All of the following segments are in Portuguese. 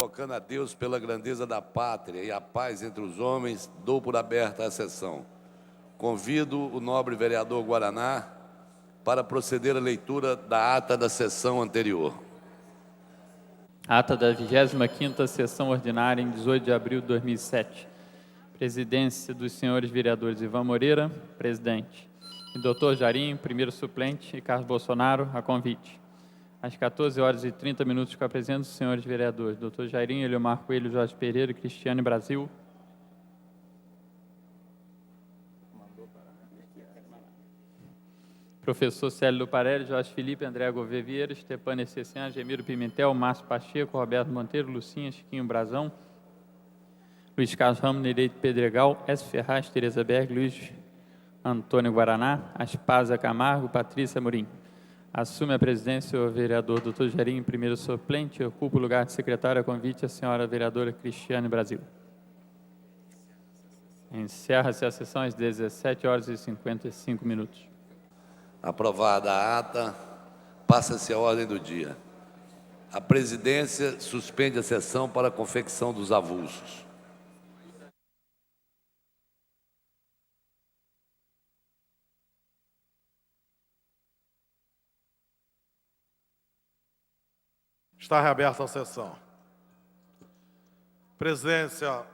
invocando a Deus pela grandeza da pátria e a paz entre os homens, dou por aberta a sessão. Convido o nobre vereador Guaraná para proceder à leitura da ata da sessão anterior. Ata da 25ª Sessão Ordinária, em 18 de abril de 2007. Presidência dos senhores vereadores Ivan Moreira, presidente, e Dr. Jairinho, primeiro suplente, e Carlos Bolsonaro, a convite. Às 14h30, com a presença dos senhores vereadores Dr. Jairinho, Eliomar Coelho, Jorge Pereira e Cristiane Brasil. Professor Célio Luparelli, Jorge Felipe, André Gouveia Vieira, Stepane Essessian, Gemiro Pimentel, Márcio Pacheco, Roberto Monteiro, Lucinha, Chiquinho Brazão, Luiz Carlos Ramos, Nereide Pedregal, S. Ferraz, Tereza Berg, Luiz Antônio Guaraná, Aspasa Camargo, Patrícia Amorim. Assume a presidência o vereador Dr. Jairinho, primeiro suplente, ocupa o lugar de secretária, convite a senhora vereadora Cristiane Brasil. Encerra-se a sessão às 17h55. Aprovada a ata, passa-se a ordem do dia. A presidência suspende a sessão para a confecção dos avulsos. Está reaberta a sessão. Presidência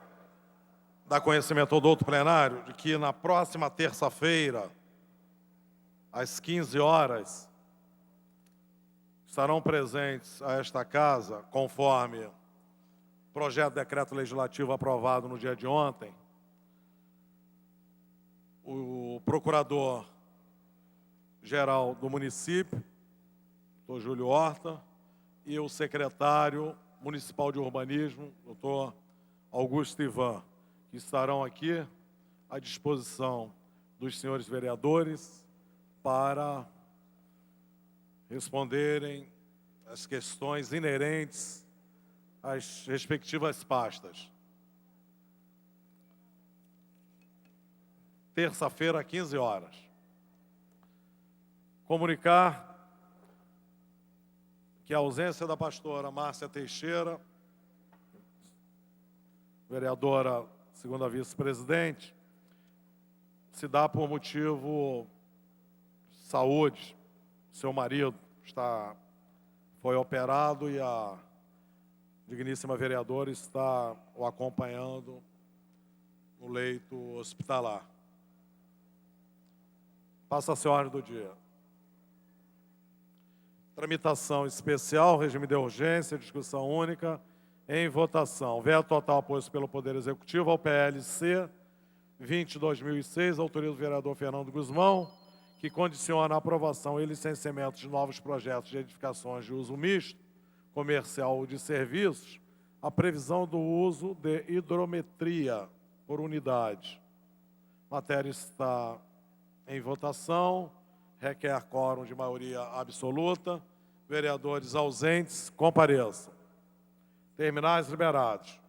dá conhecimento ao douto plenário de que na próxima terça-feira, às 15 horas, estarão presentes a esta casa, conforme projeto de decreto legislativo aprovado no dia de ontem, o procurador-geral do município, doutor Júlio Horta, e o secretário municipal de urbanismo, doutor Augusto Ivan, que estarão aqui à disposição dos senhores vereadores para responderem as questões inerentes às respectivas pastas. Terça-feira, 15 horas. Comunicar que a ausência da pastora Márcia Teixeira, vereadora segunda vice-presidente, se dá por motivo de saúde. Seu marido foi operado e a digníssima vereadora está o acompanhando no leito hospitalar. Passa-se a ordem do dia. Tramitação especial, regime de urgência, discussão única, em votação. Veto total posto pelo Poder Executivo ao PLC 20/2006, autoria do vereador Fernando Guzmão, que condiciona a aprovação e licenciamento de novos projetos de edificações de uso misto, comercial ou de serviços, a previsão do uso de hidrometria por unidade. A matéria está em votação, requer quórum de maioria absoluta. Vereadores ausentes, compareçam. Terminais liberados.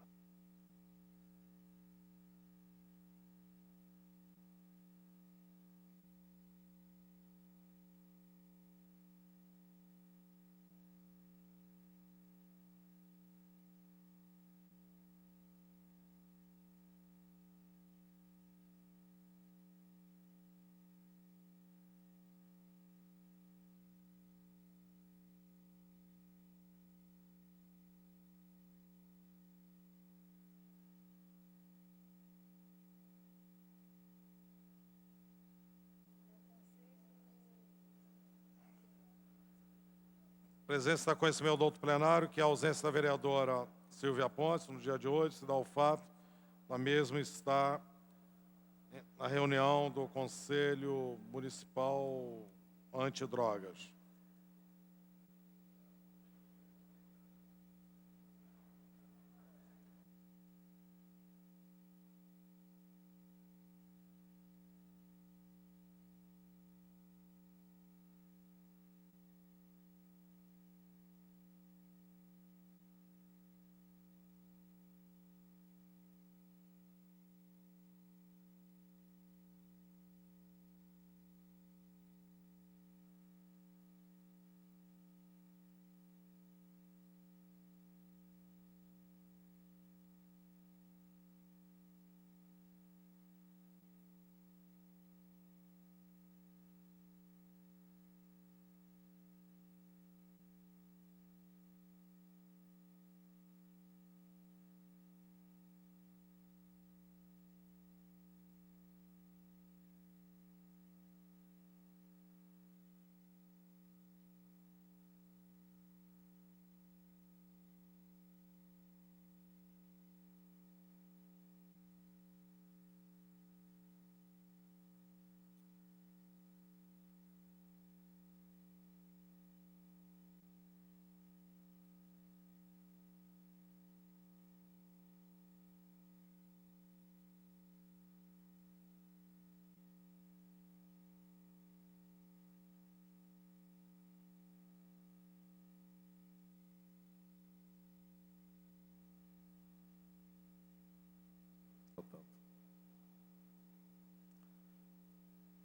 Presença da conhecimento do outro plenário, que a ausência da vereadora Silvia Pontes, no dia de hoje, se dá o fato, a mesma está na reunião do Conselho Municipal Antidrogas.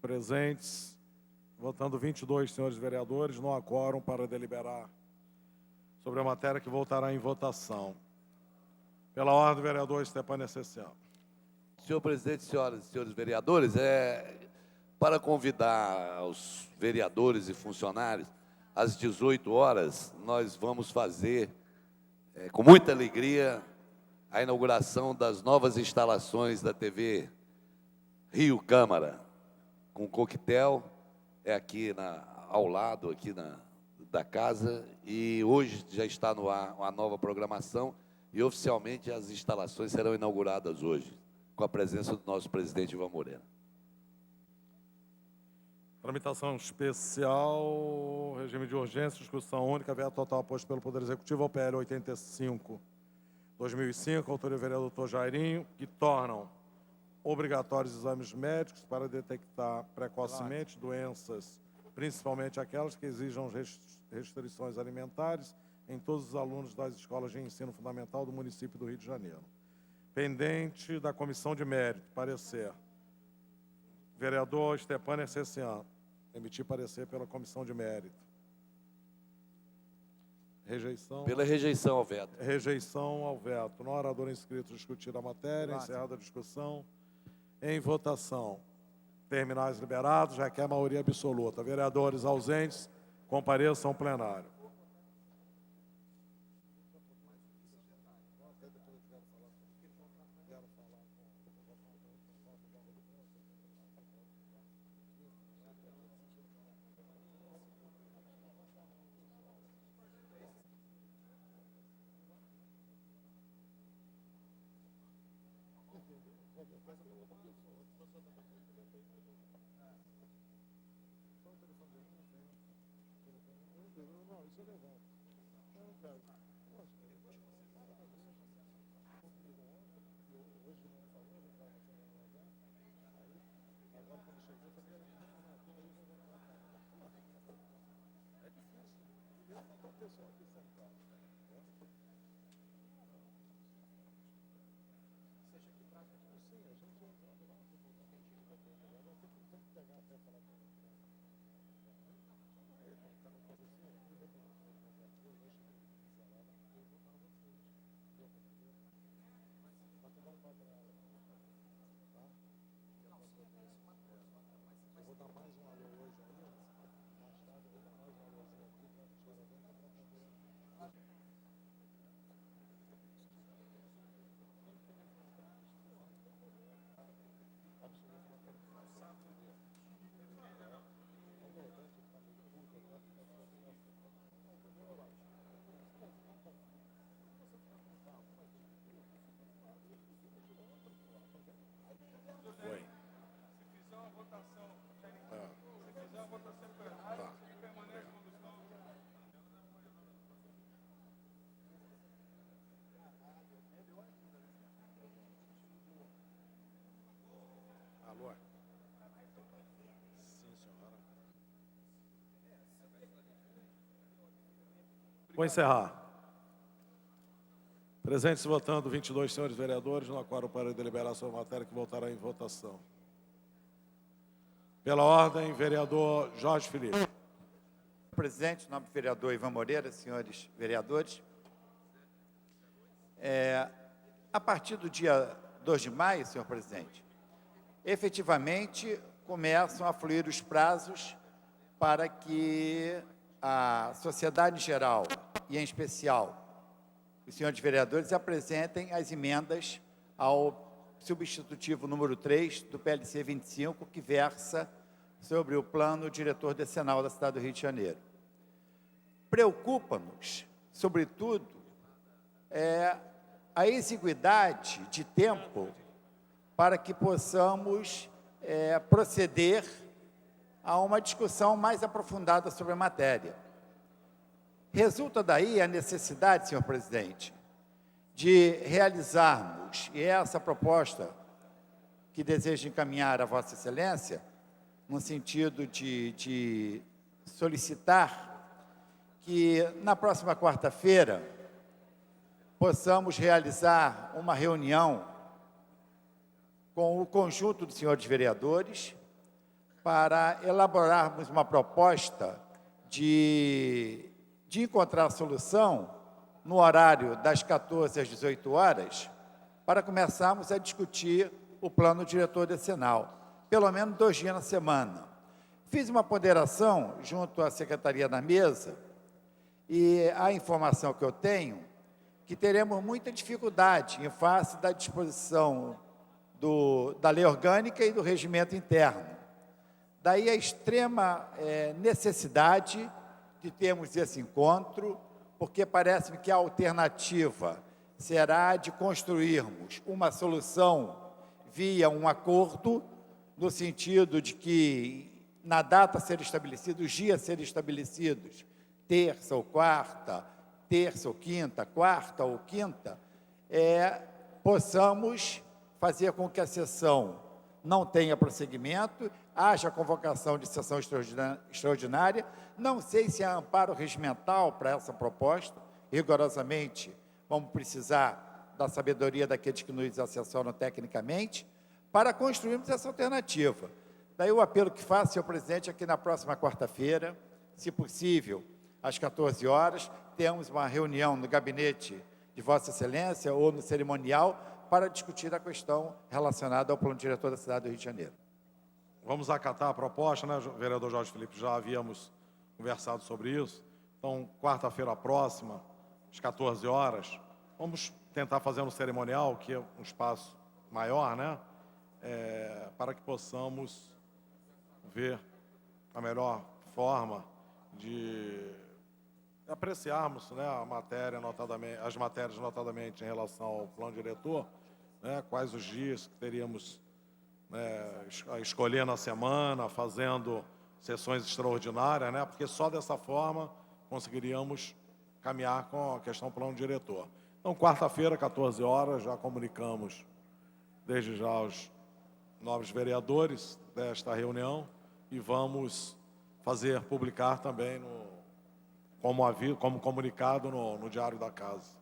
Presentes, votando 22 senhores vereadores, não há quórum para deliberar sobre a matéria que voltará em votação. Pela ordem, vereador Stepane Essencial. Senhor presidente, senhoras e senhores vereadores, para convidar os vereadores e funcionários, às 18 horas, nós vamos fazer, com muita alegria, a inauguração das novas instalações da TV Rio Câmara, com coquetel, aqui ao lado aqui da casa, e hoje já está no ar uma nova programação, e oficialmente as instalações serão inauguradas hoje, com a presença do nosso presidente Ivan Moreira. Tramitação especial, regime de urgência, discussão única, veto total posto pelo Poder Executivo ao PL 85/2005, autoria do vereador Dr. Jairinho, que tornam obrigatórios exames médicos para detectar precocemente doenças, principalmente aquelas que exijam restrições alimentares em todos os alunos das escolas de ensino fundamental do município do Rio de Janeiro. Pendente da Comissão de Mérito, parecer. Vereador Stepane Essencial, emitir parecer pela Comissão de Mérito. Rejeição. Pela rejeição ao veto. Rejeição ao veto. No orador inscrito, discutir a matéria. Encerrada a discussão. Em votação. Terminais liberados, requer maioria absoluta. Vereadores ausentes, compareçam ao plenário. Alô? Sim, senhora. Vou encerrar. Presentes votando 22 senhores vereadores, no quórum para deliberar sobre a matéria que voltará em votação. Pela ordem, vereador Jorge Felipe. Presidente, em nome do vereador Ivan Moreira, senhores vereadores, a partir do dia 2 de maio, senhor presidente, efetivamente começam a fluir os prazos para que a sociedade em geral, e em especial os senhores vereadores, apresentem as emendas ao substitutivo número 3 do PLC 25, que versa sobre o plano diretor decenal da cidade do Rio de Janeiro. Preocupa-nos, sobretudo, a exiguidade de tempo para que possamos proceder a uma discussão mais aprofundada sobre a matéria. Resulta daí a necessidade, senhor presidente, de realizarmos, e essa proposta que desejo encaminhar a Vossa Excelência, no sentido de solicitar que na próxima quarta-feira possamos realizar uma reunião com o conjunto dos senhores vereadores para elaborarmos uma proposta de encontrar solução no horário das 14 às 18 horas, para começarmos a discutir o plano diretor decenal, pelo menos 2 dias na semana. Fiz uma ponderação junto à secretaria da mesa, e a informação que eu tenho, que teremos muita dificuldade em face da disposição da lei orgânica e do regimento interno. Daí a extrema necessidade de termos esse encontro, porque parece-me que a alternativa será de construirmos uma solução via um acordo, no sentido de que, na data a ser estabelecida, os dias a serem estabelecidos, terça ou quarta, terça ou quinta, quarta ou quinta, possamos fazer com que a sessão não tenha prosseguimento, haja convocação de sessão extraordinária. Não sei se há amparo regimental para essa proposta, rigorosamente vamos precisar da sabedoria daqueles que nos assessoram tecnicamente, para construirmos essa alternativa. Daí o apelo que faço, senhor presidente, é que na próxima quarta-feira, se possível, às 14 horas, temos uma reunião no gabinete de Vossa Excelência ou no cerimonial para discutir a questão relacionada ao plano diretor da cidade do Rio de Janeiro. Vamos acatar a proposta, né, vereador Jorge Felipe? Já havíamos conversado sobre isso. Então, quarta-feira próxima, às 14 horas, vamos tentar fazer um cerimonial, que é um espaço maior, né? Para que possamos ver a melhor forma de apreciarmos, né, as matérias notadamente em relação ao plano diretor, né, quais os dias que teríamos a escolher na semana, fazendo sessões extraordinárias, né, porque só dessa forma conseguiríamos caminhar com a questão do plano diretor. Então, quarta-feira, 14 horas, já comunicamos desde já aos nobres vereadores desta reunião e vamos publicar também como comunicado no Diário da Casa.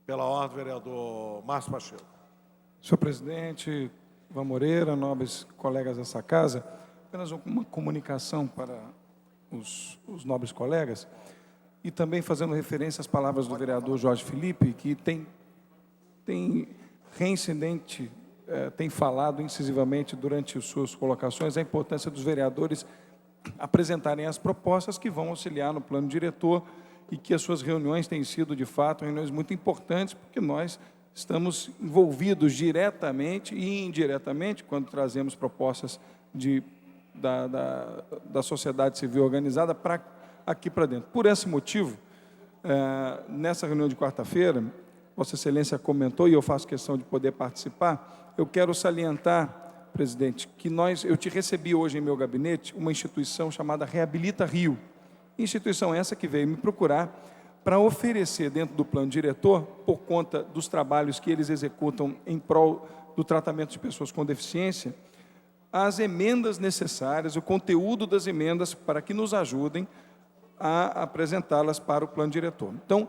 Pela ordem, vereador Márcio Pacheco. Senhor presidente, Ivan Moreira, nobres colegas dessa casa, apenas uma comunicação para os nobres colegas, e também fazendo referência às palavras do vereador Jorge Felipe, que tem reincidente, tem falado incisivamente durante as suas colocações a importância dos vereadores apresentarem as propostas que vão auxiliar no plano diretor, e que as suas reuniões têm sido, de fato, reuniões muito importantes, porque nós estamos envolvidos diretamente e indiretamente, quando trazemos propostas da sociedade civil organizada aqui para dentro. Por esse motivo, nessa reunião de quarta-feira, Vossa Excelência comentou, e eu faço questão de poder participar, eu quero salientar, presidente, que eu te recebi hoje em meu gabinete uma instituição chamada Reabilita Rio. Instituição essa que veio me procurar para oferecer dentro do plano diretor, por conta dos trabalhos que eles executam em prol do tratamento de pessoas com deficiência, as emendas necessárias, o conteúdo das emendas para que nos ajudem a apresentá-las para o plano diretor. Então,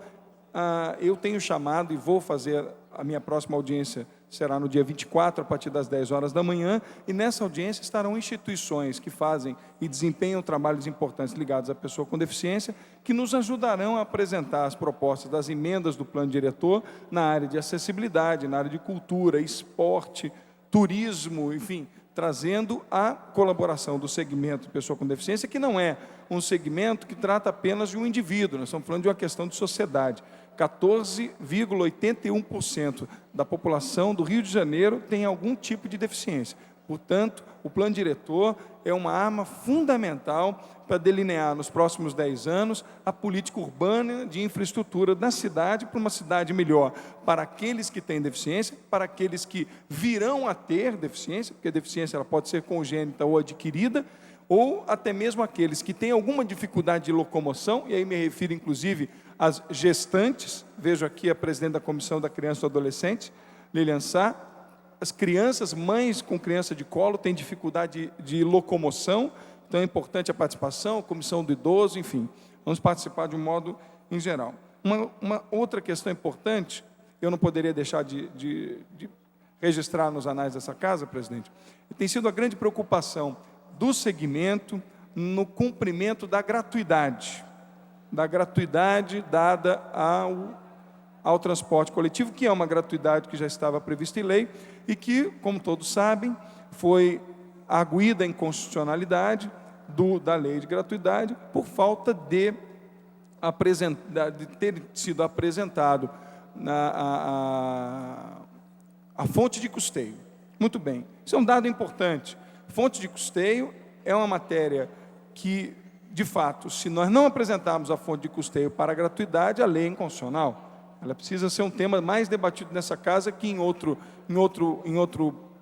eu tenho chamado e vou fazer a minha próxima audiência, será no dia 24, a partir das 10 horas da manhã, e nessa audiência estarão instituições que fazem e desempenham trabalhos importantes ligados à pessoa com deficiência, que nos ajudarão a apresentar as propostas das emendas do plano diretor na área de acessibilidade, na área de cultura, esporte, turismo, enfim, trazendo a colaboração do segmento de pessoa com deficiência, que não é um segmento que trata apenas de um indivíduo, nós estamos falando de uma questão de sociedade. 14,81% da população do Rio de Janeiro tem algum tipo de deficiência. Portanto, o plano diretor é uma arma fundamental para delinear nos próximos 10 anos a política urbana de infraestrutura da cidade para uma cidade melhor para aqueles que têm deficiência, para aqueles que virão a ter deficiência, porque a deficiência ela pode ser congênita ou adquirida, ou até mesmo aqueles que têm alguma dificuldade de locomoção, e aí me refiro inclusive às gestantes, vejo aqui a presidente da Comissão da Criança e do Adolescente, Lilian Sá, as crianças, mães com criança de colo, têm dificuldade de locomoção, então é importante a participação, a Comissão do Idoso, enfim, vamos participar de um modo em geral. Uma outra questão importante, eu não poderia deixar de registrar nos anais dessa casa, presidente, tem sido a grande preocupação do segmento no cumprimento da gratuidade dada ao transporte coletivo, que é uma gratuidade que já estava prevista em lei e que, como todos sabem, foi arguida em constitucionalidade da lei de gratuidade por falta de ter sido apresentado a fonte de custeio. Muito bem, isso é um dado importante. Fonte de custeio é uma matéria que, de fato, se nós não apresentarmos a fonte de custeio para a gratuidade, a lei é inconstitucional. Ela precisa ser um tema mais debatido nessa casa que em outro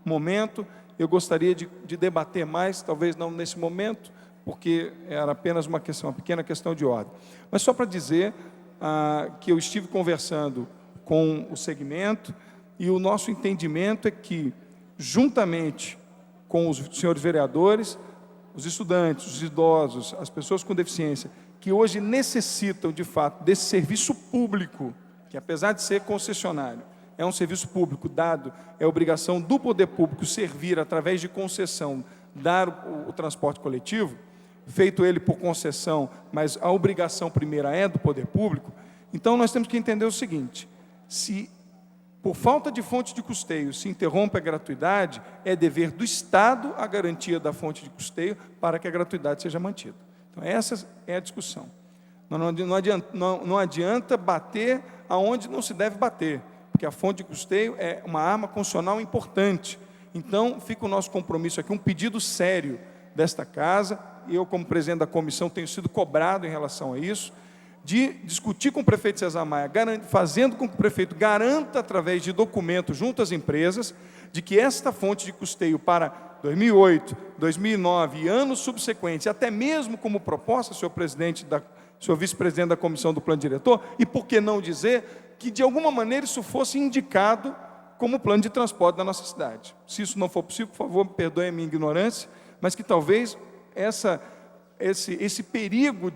momento. Eu gostaria de debater mais, talvez não nesse momento, porque era apenas uma pequena questão de ordem. Mas só para dizer que eu estive conversando com o segmento e o nosso entendimento é que, juntamente com os senhores vereadores, os estudantes, os idosos, as pessoas com deficiência, que hoje necessitam, de fato, desse serviço público, que apesar de ser concessionário, é um serviço público dado, é obrigação do poder público servir, através de concessão, dar o transporte coletivo, feito ele por concessão, mas a obrigação primeira é do poder público. Então, nós temos que entender o seguinte: se por falta de fonte de custeio se interrompe a gratuidade, é dever do Estado a garantia da fonte de custeio para que a gratuidade seja mantida. Então, essa é a discussão. Não adianta bater aonde não se deve bater, porque a fonte de custeio é uma arma constitucional importante. Então, fica o nosso compromisso aqui, um pedido sério desta casa, e eu, como presidente da comissão, tenho sido cobrado em relação a isso, de discutir com o prefeito César Maia, fazendo com que o prefeito garanta, através de documentos junto às empresas, de que esta fonte de custeio para 2008, 2009 e anos subsequentes, até mesmo como proposta, senhor vice-presidente da comissão do plano diretor, e por que não dizer que, de alguma maneira, isso fosse indicado como plano de transporte da nossa cidade. Se isso não for possível, por favor, me perdoe a minha ignorância, mas que talvez esse perigo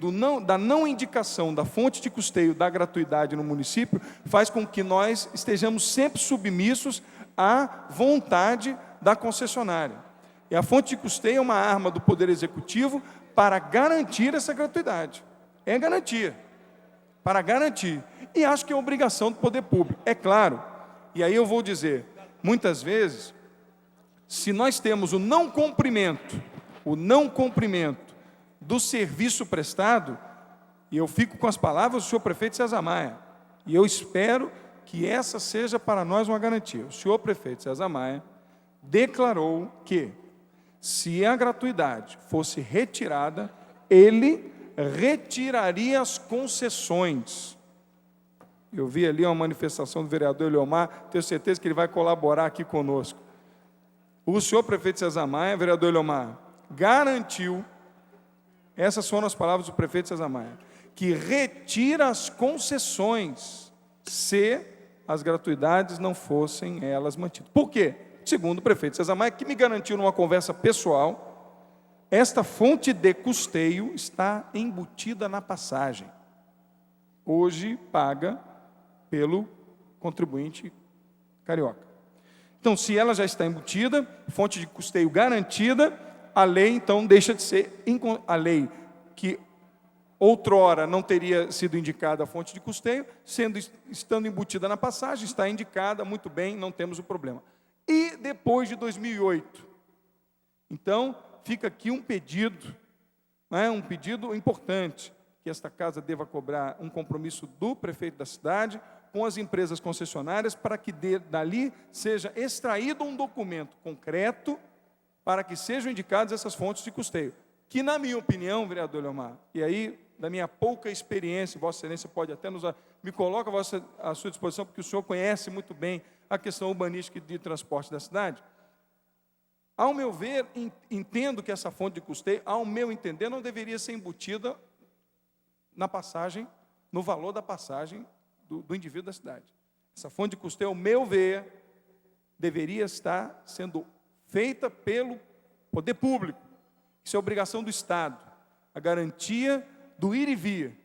da não indicação da fonte de custeio da gratuidade no município faz com que nós estejamos sempre submissos à vontade da concessionária. E a fonte de custeio é uma arma do Poder Executivo para garantir essa gratuidade. É garantia, para garantir. E acho que é obrigação do poder público. É claro, e aí eu vou dizer, muitas vezes, se nós temos o não cumprimento do serviço prestado, e eu fico com as palavras do senhor prefeito César Maia, e eu espero que essa seja para nós uma garantia. O senhor prefeito César Maia declarou que, se a gratuidade fosse retirada, ele retiraria as concessões. Eu vi ali uma manifestação do vereador Eliomar, tenho certeza que ele vai colaborar aqui conosco. O senhor prefeito César Maia, vereador Eliomar, garantiu, essas foram as palavras do prefeito César Maia, que retira as concessões se as gratuidades não fossem elas mantidas. Por quê? Segundo o prefeito César Maia, que me garantiu numa conversa pessoal, esta fonte de custeio está embutida na passagem. Hoje paga pelo contribuinte carioca. Então, se ela já está embutida, fonte de custeio garantida, a lei, então, deixa de ser a lei que outrora não teria sido indicada a fonte de custeio, estando embutida na passagem, está indicada, muito bem, não temos o problema. E depois de 2008? Então, fica aqui um pedido, um pedido importante, que esta casa deva cobrar um compromisso do prefeito da cidade com as empresas concessionárias para que dali seja extraído um documento concreto para que sejam indicadas essas fontes de custeio. Que, na minha opinião, vereador Leomar, e aí, da minha pouca experiência, Vossa Excelência pode até me coloca à sua disposição, porque o senhor conhece muito bem a questão urbanística e de transporte da cidade. Ao meu ver, entendo que essa fonte de custeio, ao meu entender, não deveria ser embutida na passagem, no valor da passagem do indivíduo da cidade. Essa fonte de custeio, ao meu ver, deveria estar sendo feita pelo poder público. Isso é obrigação do Estado. A garantia do ir e vir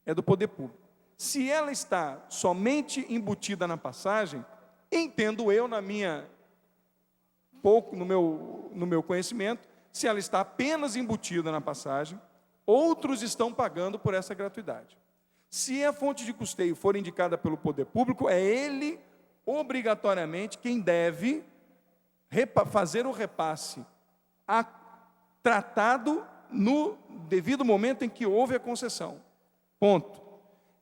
é do poder público. Se ela está somente embutida na passagem, entendo eu, na minha pouco no meu conhecimento, se ela está apenas embutida na passagem, outros estão pagando por essa gratuidade. Se a fonte de custeio for indicada pelo poder público, é ele, obrigatoriamente, quem deve fazer o repasse tratado no devido momento em que houve a concessão. Ponto.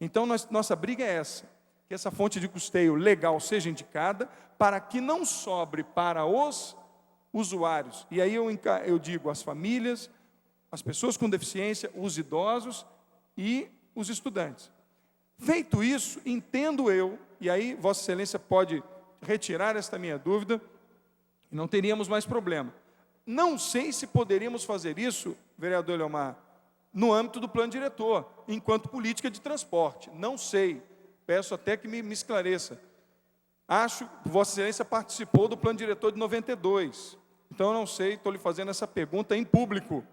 Então, nossa briga é essa, que essa fonte de custeio legal seja indicada, para que não sobre para os usuários. E aí eu digo as famílias, as pessoas com deficiência, os idosos e os estudantes. Feito isso, entendo eu, e aí Vossa Excelência pode retirar esta minha dúvida, e não teríamos mais problema. Não sei se poderíamos fazer isso, vereador Leomar, no âmbito do plano diretor, enquanto política de transporte. Não sei, peço até que me esclareça. Acho que Vossa Excelência participou do plano diretor de 92, então eu não sei, estou lhe fazendo essa pergunta em público.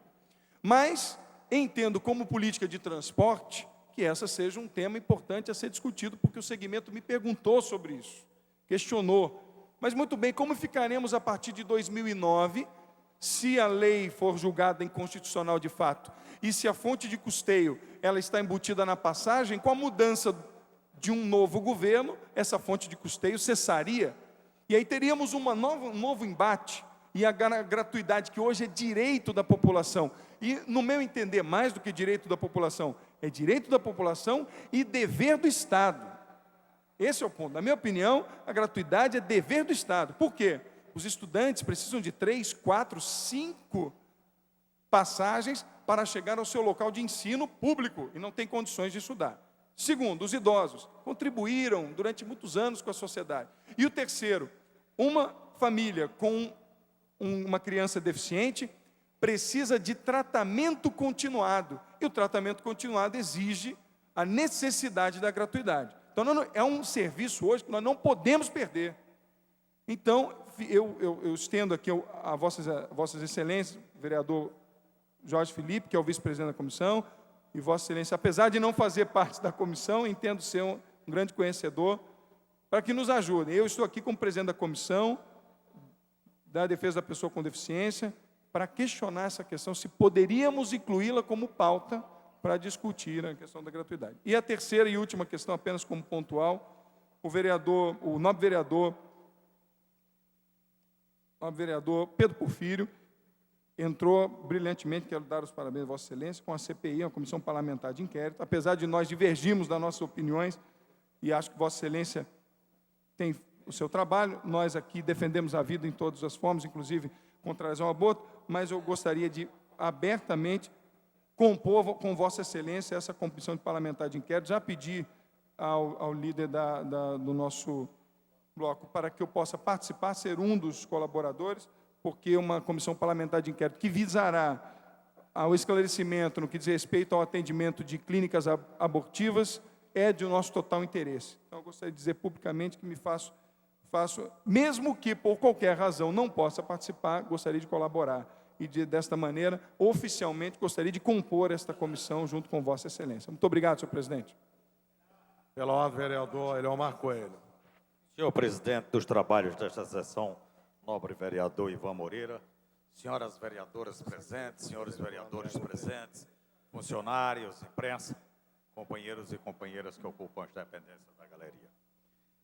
Mas entendo como política de transporte que essa seja um tema importante a ser discutido, porque o segmento me perguntou sobre isso, questionou. Mas muito bem, como ficaremos a partir de 2009, se a lei for julgada inconstitucional de fato, e se a fonte de custeio ela está embutida na passagem, com a mudança de um novo governo, essa fonte de custeio cessaria, e aí teríamos um novo embate, e a gratuidade que hoje é direito da população, e no meu entender, mais do que direito da população, é direito da população e dever do Estado. Esse é o ponto. Na minha opinião, a gratuidade é dever do Estado. Por quê? Os estudantes precisam de 3, 4, 5 passagens para chegar ao seu local de ensino público e não tem condições de estudar. Segundo, os idosos contribuíram durante muitos anos com a sociedade. E o terceiro, uma família com uma criança deficiente precisa de tratamento continuado. E o tratamento continuado exige a necessidade da gratuidade. Então, é um serviço hoje que nós não podemos perder. Então, eu estendo aqui a vossas excelências, vereador Jorge Felipe, que é o vice-presidente da comissão, e vossa excelência, apesar de não fazer parte da comissão, entendo ser um grande conhecedor, para que nos ajudem. Eu estou aqui como presidente da comissão da defesa da pessoa com deficiência, para questionar essa questão, se poderíamos incluí-la como pauta para discutir a questão da gratuidade. E a terceira e última questão, apenas como pontual, o nobre vereador Pedro Porfírio entrou brilhantemente, quero dar os parabéns a Vossa Excelência, com a CPI, a Comissão Parlamentar de Inquérito, apesar de nós divergirmos das nossas opiniões, e acho que Vossa Excelência tem o seu trabalho, nós aqui defendemos a vida em todas as formas, inclusive contra ao aborto, mas eu gostaria de abertamente compor com Vossa Excelência essa comissão de parlamentar de inquérito. Já pedi ao líder do nosso bloco para que eu possa participar, ser um dos colaboradores, porque uma comissão parlamentar de inquérito que visará ao esclarecimento no que diz respeito ao atendimento de clínicas abortivas é de nosso total interesse. Então, eu gostaria de dizer publicamente que me faço, mesmo que por qualquer razão não possa participar, gostaria de colaborar. E desta maneira, oficialmente, gostaria de compor esta comissão junto com Vossa Excelência. Muito obrigado, senhor presidente. Pela ordem, vereador Eleomar Coelho. Senhor presidente dos trabalhos desta sessão, nobre vereador Ivan Moreira, senhoras vereadoras presentes, senhores vereadores presentes, funcionários, imprensa, companheiros e companheiras que ocupam as dependências da galeria.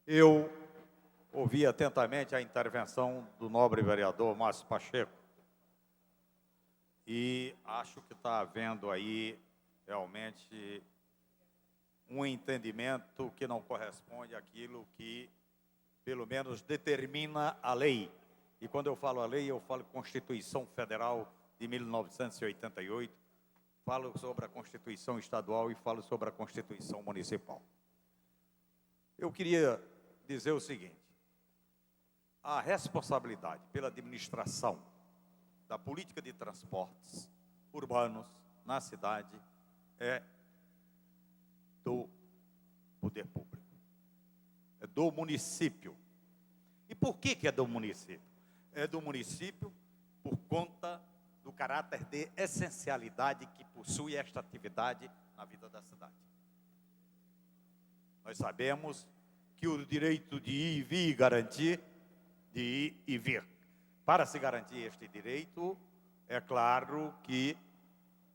Eu ouvi atentamente a intervenção do nobre vereador Márcio Pacheco e acho que está havendo aí realmente um entendimento que não corresponde àquilo que, pelo menos, determina a lei. E quando eu falo a lei, eu falo Constituição Federal de 1988, falo sobre a Constituição Estadual e falo sobre a Constituição Municipal. Eu queria dizer o seguinte: a responsabilidade pela administração da política de transportes urbanos na cidade é do poder público, é do município. E por que é do município? É do município por conta do caráter de essencialidade que possui esta atividade na vida da cidade. Nós sabemos que o direito de ir e vir garantir, de ir e vir, para se garantir este direito, é claro que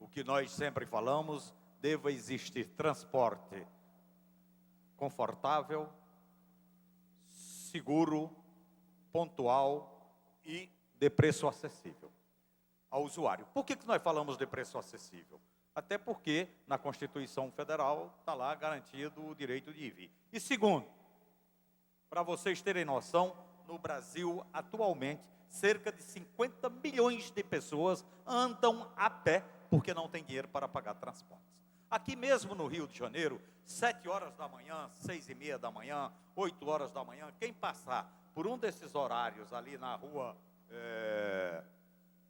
o que nós sempre falamos, deva existir transporte confortável, seguro, pontual e de preço acessível ao usuário. Por que nós falamos de preço acessível? Até porque na Constituição Federal está lá garantido o direito de ir e vir. E segundo, para vocês terem noção, no Brasil, atualmente, cerca de 50 milhões de pessoas andam a pé porque não tem dinheiro para pagar transportes. Aqui mesmo no Rio de Janeiro, 7 horas da manhã, 6h30 da manhã, 8 horas da manhã, quem passar por um desses horários ali na rua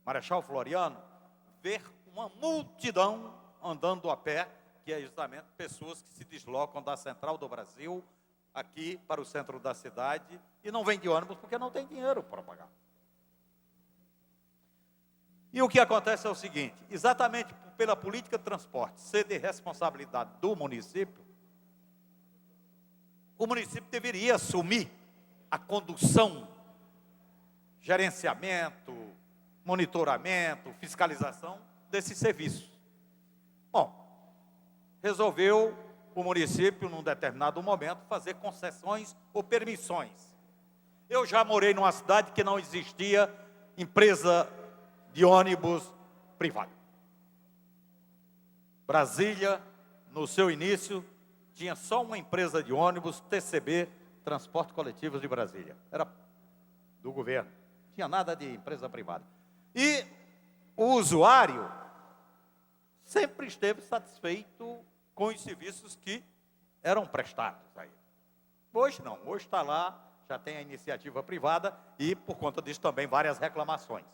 Marechal Floriano, ver uma multidão andando a pé, que é justamente pessoas que se deslocam da Central do Brasil aqui para o centro da cidade e não vêm de ônibus porque não tem dinheiro para pagar. E o que acontece é o seguinte, exatamente pela política de transporte ser de responsabilidade do município, o município deveria assumir a condução, gerenciamento, monitoramento, fiscalização desses serviços. Bom, resolveu o município, num determinado momento, fazer concessões ou permissões. Eu já morei numa cidade que não existia empresa de ônibus privada. Brasília, no seu início, tinha só uma empresa de ônibus, TCB, Transporte Coletivo de Brasília. Era do governo, não tinha nada de empresa privada. E o usuário sempre esteve satisfeito com os serviços que eram prestados a ele. Hoje não, hoje está lá, já tem a iniciativa privada e, por conta disso, também várias reclamações.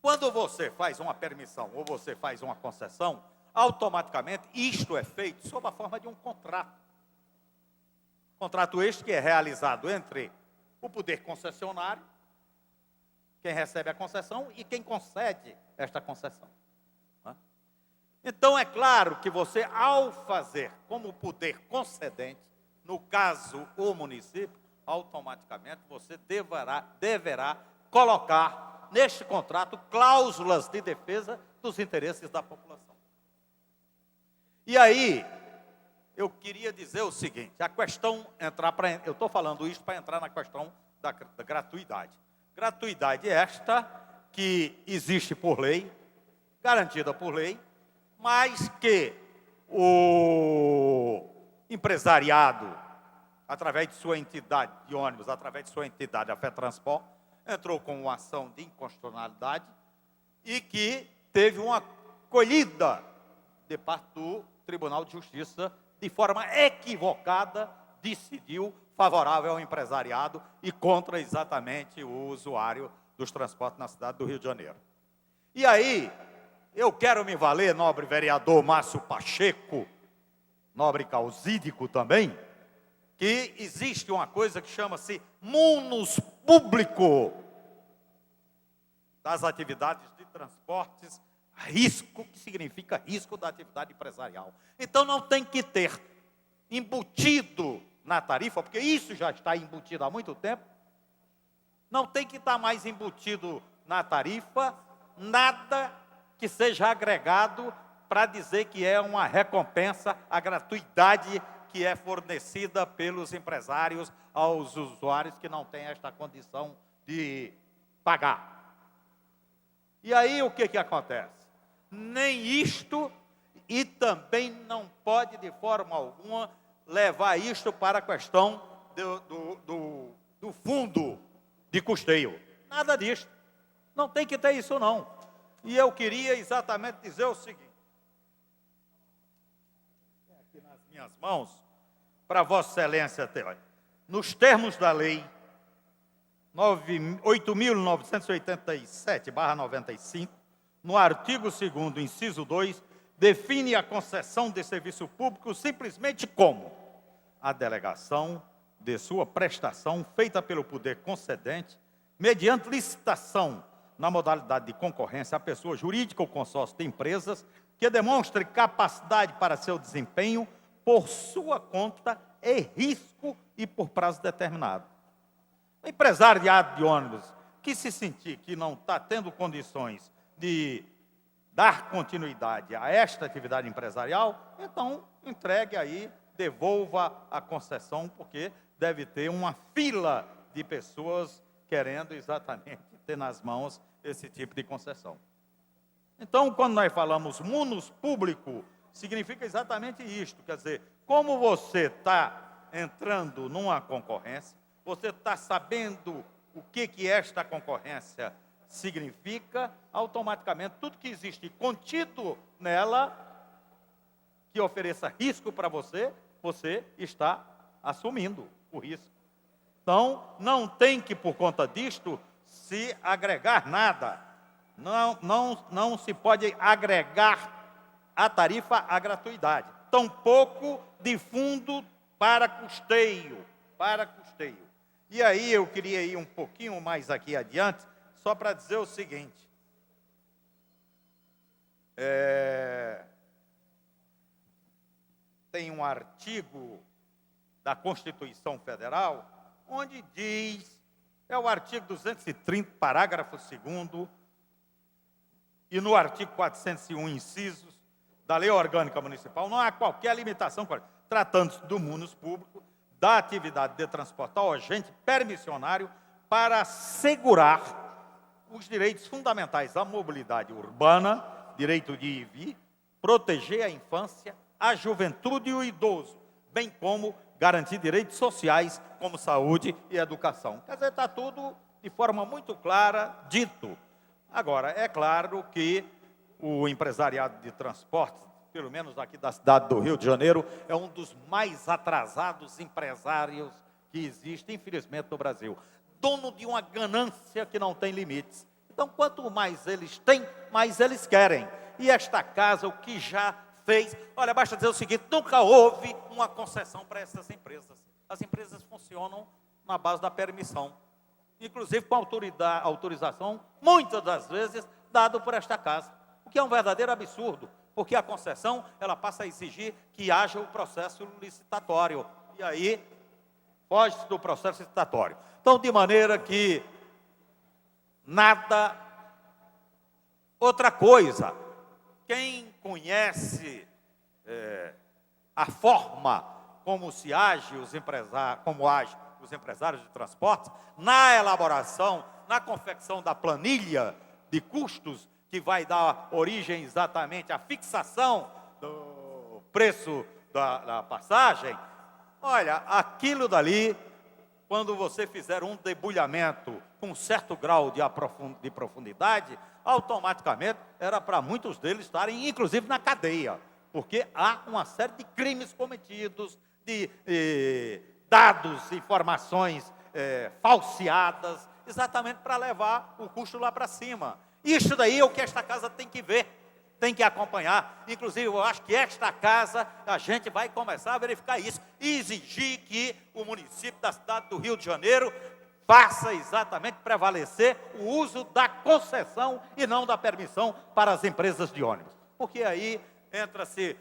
Quando você faz uma permissão ou você faz uma concessão, automaticamente isto é feito sob a forma de um contrato. Contrato este que é realizado entre o poder concessionário, quem recebe a concessão, e quem concede esta concessão. Então, é claro que você, ao fazer como poder concedente, no caso, o município, automaticamente você deverá colocar neste contrato cláusulas de defesa dos interesses da população. E aí, eu queria dizer o seguinte, a questão, eu estou falando isso para entrar na questão da gratuidade. Gratuidade esta que existe por lei, garantida por lei, mas que o empresariado, através de sua entidade de ônibus, através de sua entidade, a FETransport, entrou com uma ação de inconstitucionalidade e que teve uma acolhida de parte do Tribunal de Justiça, de forma equivocada, decidiu favorável ao empresariado e contra exatamente o usuário dos transportes na cidade do Rio de Janeiro. E aí, eu quero me valer, nobre vereador Márcio Pacheco, nobre causídico também, que existe uma coisa que chama-se munus público das atividades de transportes, risco, que significa risco da atividade empresarial. Então, não tem que ter embutido na tarifa, porque isso já está embutido há muito tempo, não tem que estar mais embutido na tarifa nada que seja agregado para dizer que é uma recompensa à gratuidade que é fornecida pelos empresários aos usuários que não têm esta condição de pagar. E aí o que acontece? Nem isto, e também não pode de forma alguma levar isto para a questão do fundo de custeio. Nada disso. Não tem que ter isso não. E eu queria exatamente dizer o seguinte. Aqui nas minhas mãos, para Vossa Excelência ter, olha, nos termos da lei 8.987/95, no artigo 2º, inciso 2, define a concessão de serviço público simplesmente como a delegação de sua prestação feita pelo poder concedente, mediante licitação na modalidade de concorrência, a pessoa jurídica ou consórcio de empresas que demonstre capacidade para seu desempenho por sua conta e risco e por prazo determinado. O empresário de ônibus que se sentir que não está tendo condições de dar continuidade a esta atividade empresarial, então entregue aí, devolva a concessão, porque deve ter uma fila de pessoas querendo exatamente ter nas mãos esse tipo de concessão. Então, quando nós falamos munus público, significa exatamente isto, quer dizer, como você está entrando numa concorrência, você está sabendo o que esta concorrência significa, automaticamente tudo que existe contido nela, que ofereça risco para você, você está assumindo o risco. Então, não tem que, por conta disto, se agregar nada. Não se pode agregar a tarifa à gratuidade. Tampouco de fundo para custeio. E aí eu queria ir um pouquinho mais aqui adiante, só para dizer o seguinte. Tem um artigo da Constituição Federal, onde diz, é o artigo 230, parágrafo 2º, e no artigo 401, incisos, da Lei Orgânica Municipal, não há qualquer limitação, tratando-se do munus público, da atividade de transportar o agente permissionário para assegurar os direitos fundamentais à mobilidade urbana, direito de ir e vir, proteger a infância, a juventude e o idoso, bem como garantir direitos sociais como saúde e educação. Quer dizer, está tudo de forma muito clara dito. Agora, é claro que o empresariado de transportes, pelo menos aqui da cidade do Rio de Janeiro, é um dos mais atrasados empresários que existe, infelizmente, no Brasil. Dono de uma ganância que não tem limites. Então, quanto mais eles têm, mais eles querem. E esta casa, o que já fez... Olha, basta dizer o seguinte, nunca houve uma concessão para essas empresas. As empresas funcionam na base da permissão. Inclusive com autorização, muitas das vezes, dado por esta casa. O que é um verdadeiro absurdo, porque a concessão, ela passa a exigir que haja o processo licitatório. E aí, foge-se do processo licitatório. Então, de maneira que nada... Outra coisa, quem conhece a forma como se age como agem os empresários de transportes, na elaboração, na confecção da planilha de custos, que vai dar origem exatamente à fixação do preço da passagem, olha, aquilo dali, quando você fizer um debulhamento com um certo grau de profundidade, automaticamente era para muitos deles estarem, inclusive, na cadeia, porque há uma série de crimes cometidos, de dados, informações falseadas, exatamente para levar o custo lá para cima. Isso daí é o que esta casa tem que ver, tem que acompanhar. Inclusive, eu acho que esta casa, a gente vai começar a verificar isso, e exigir que o município da cidade do Rio de Janeiro faça exatamente prevalecer o uso da concessão e não da permissão para as empresas de ônibus. Porque aí entra-se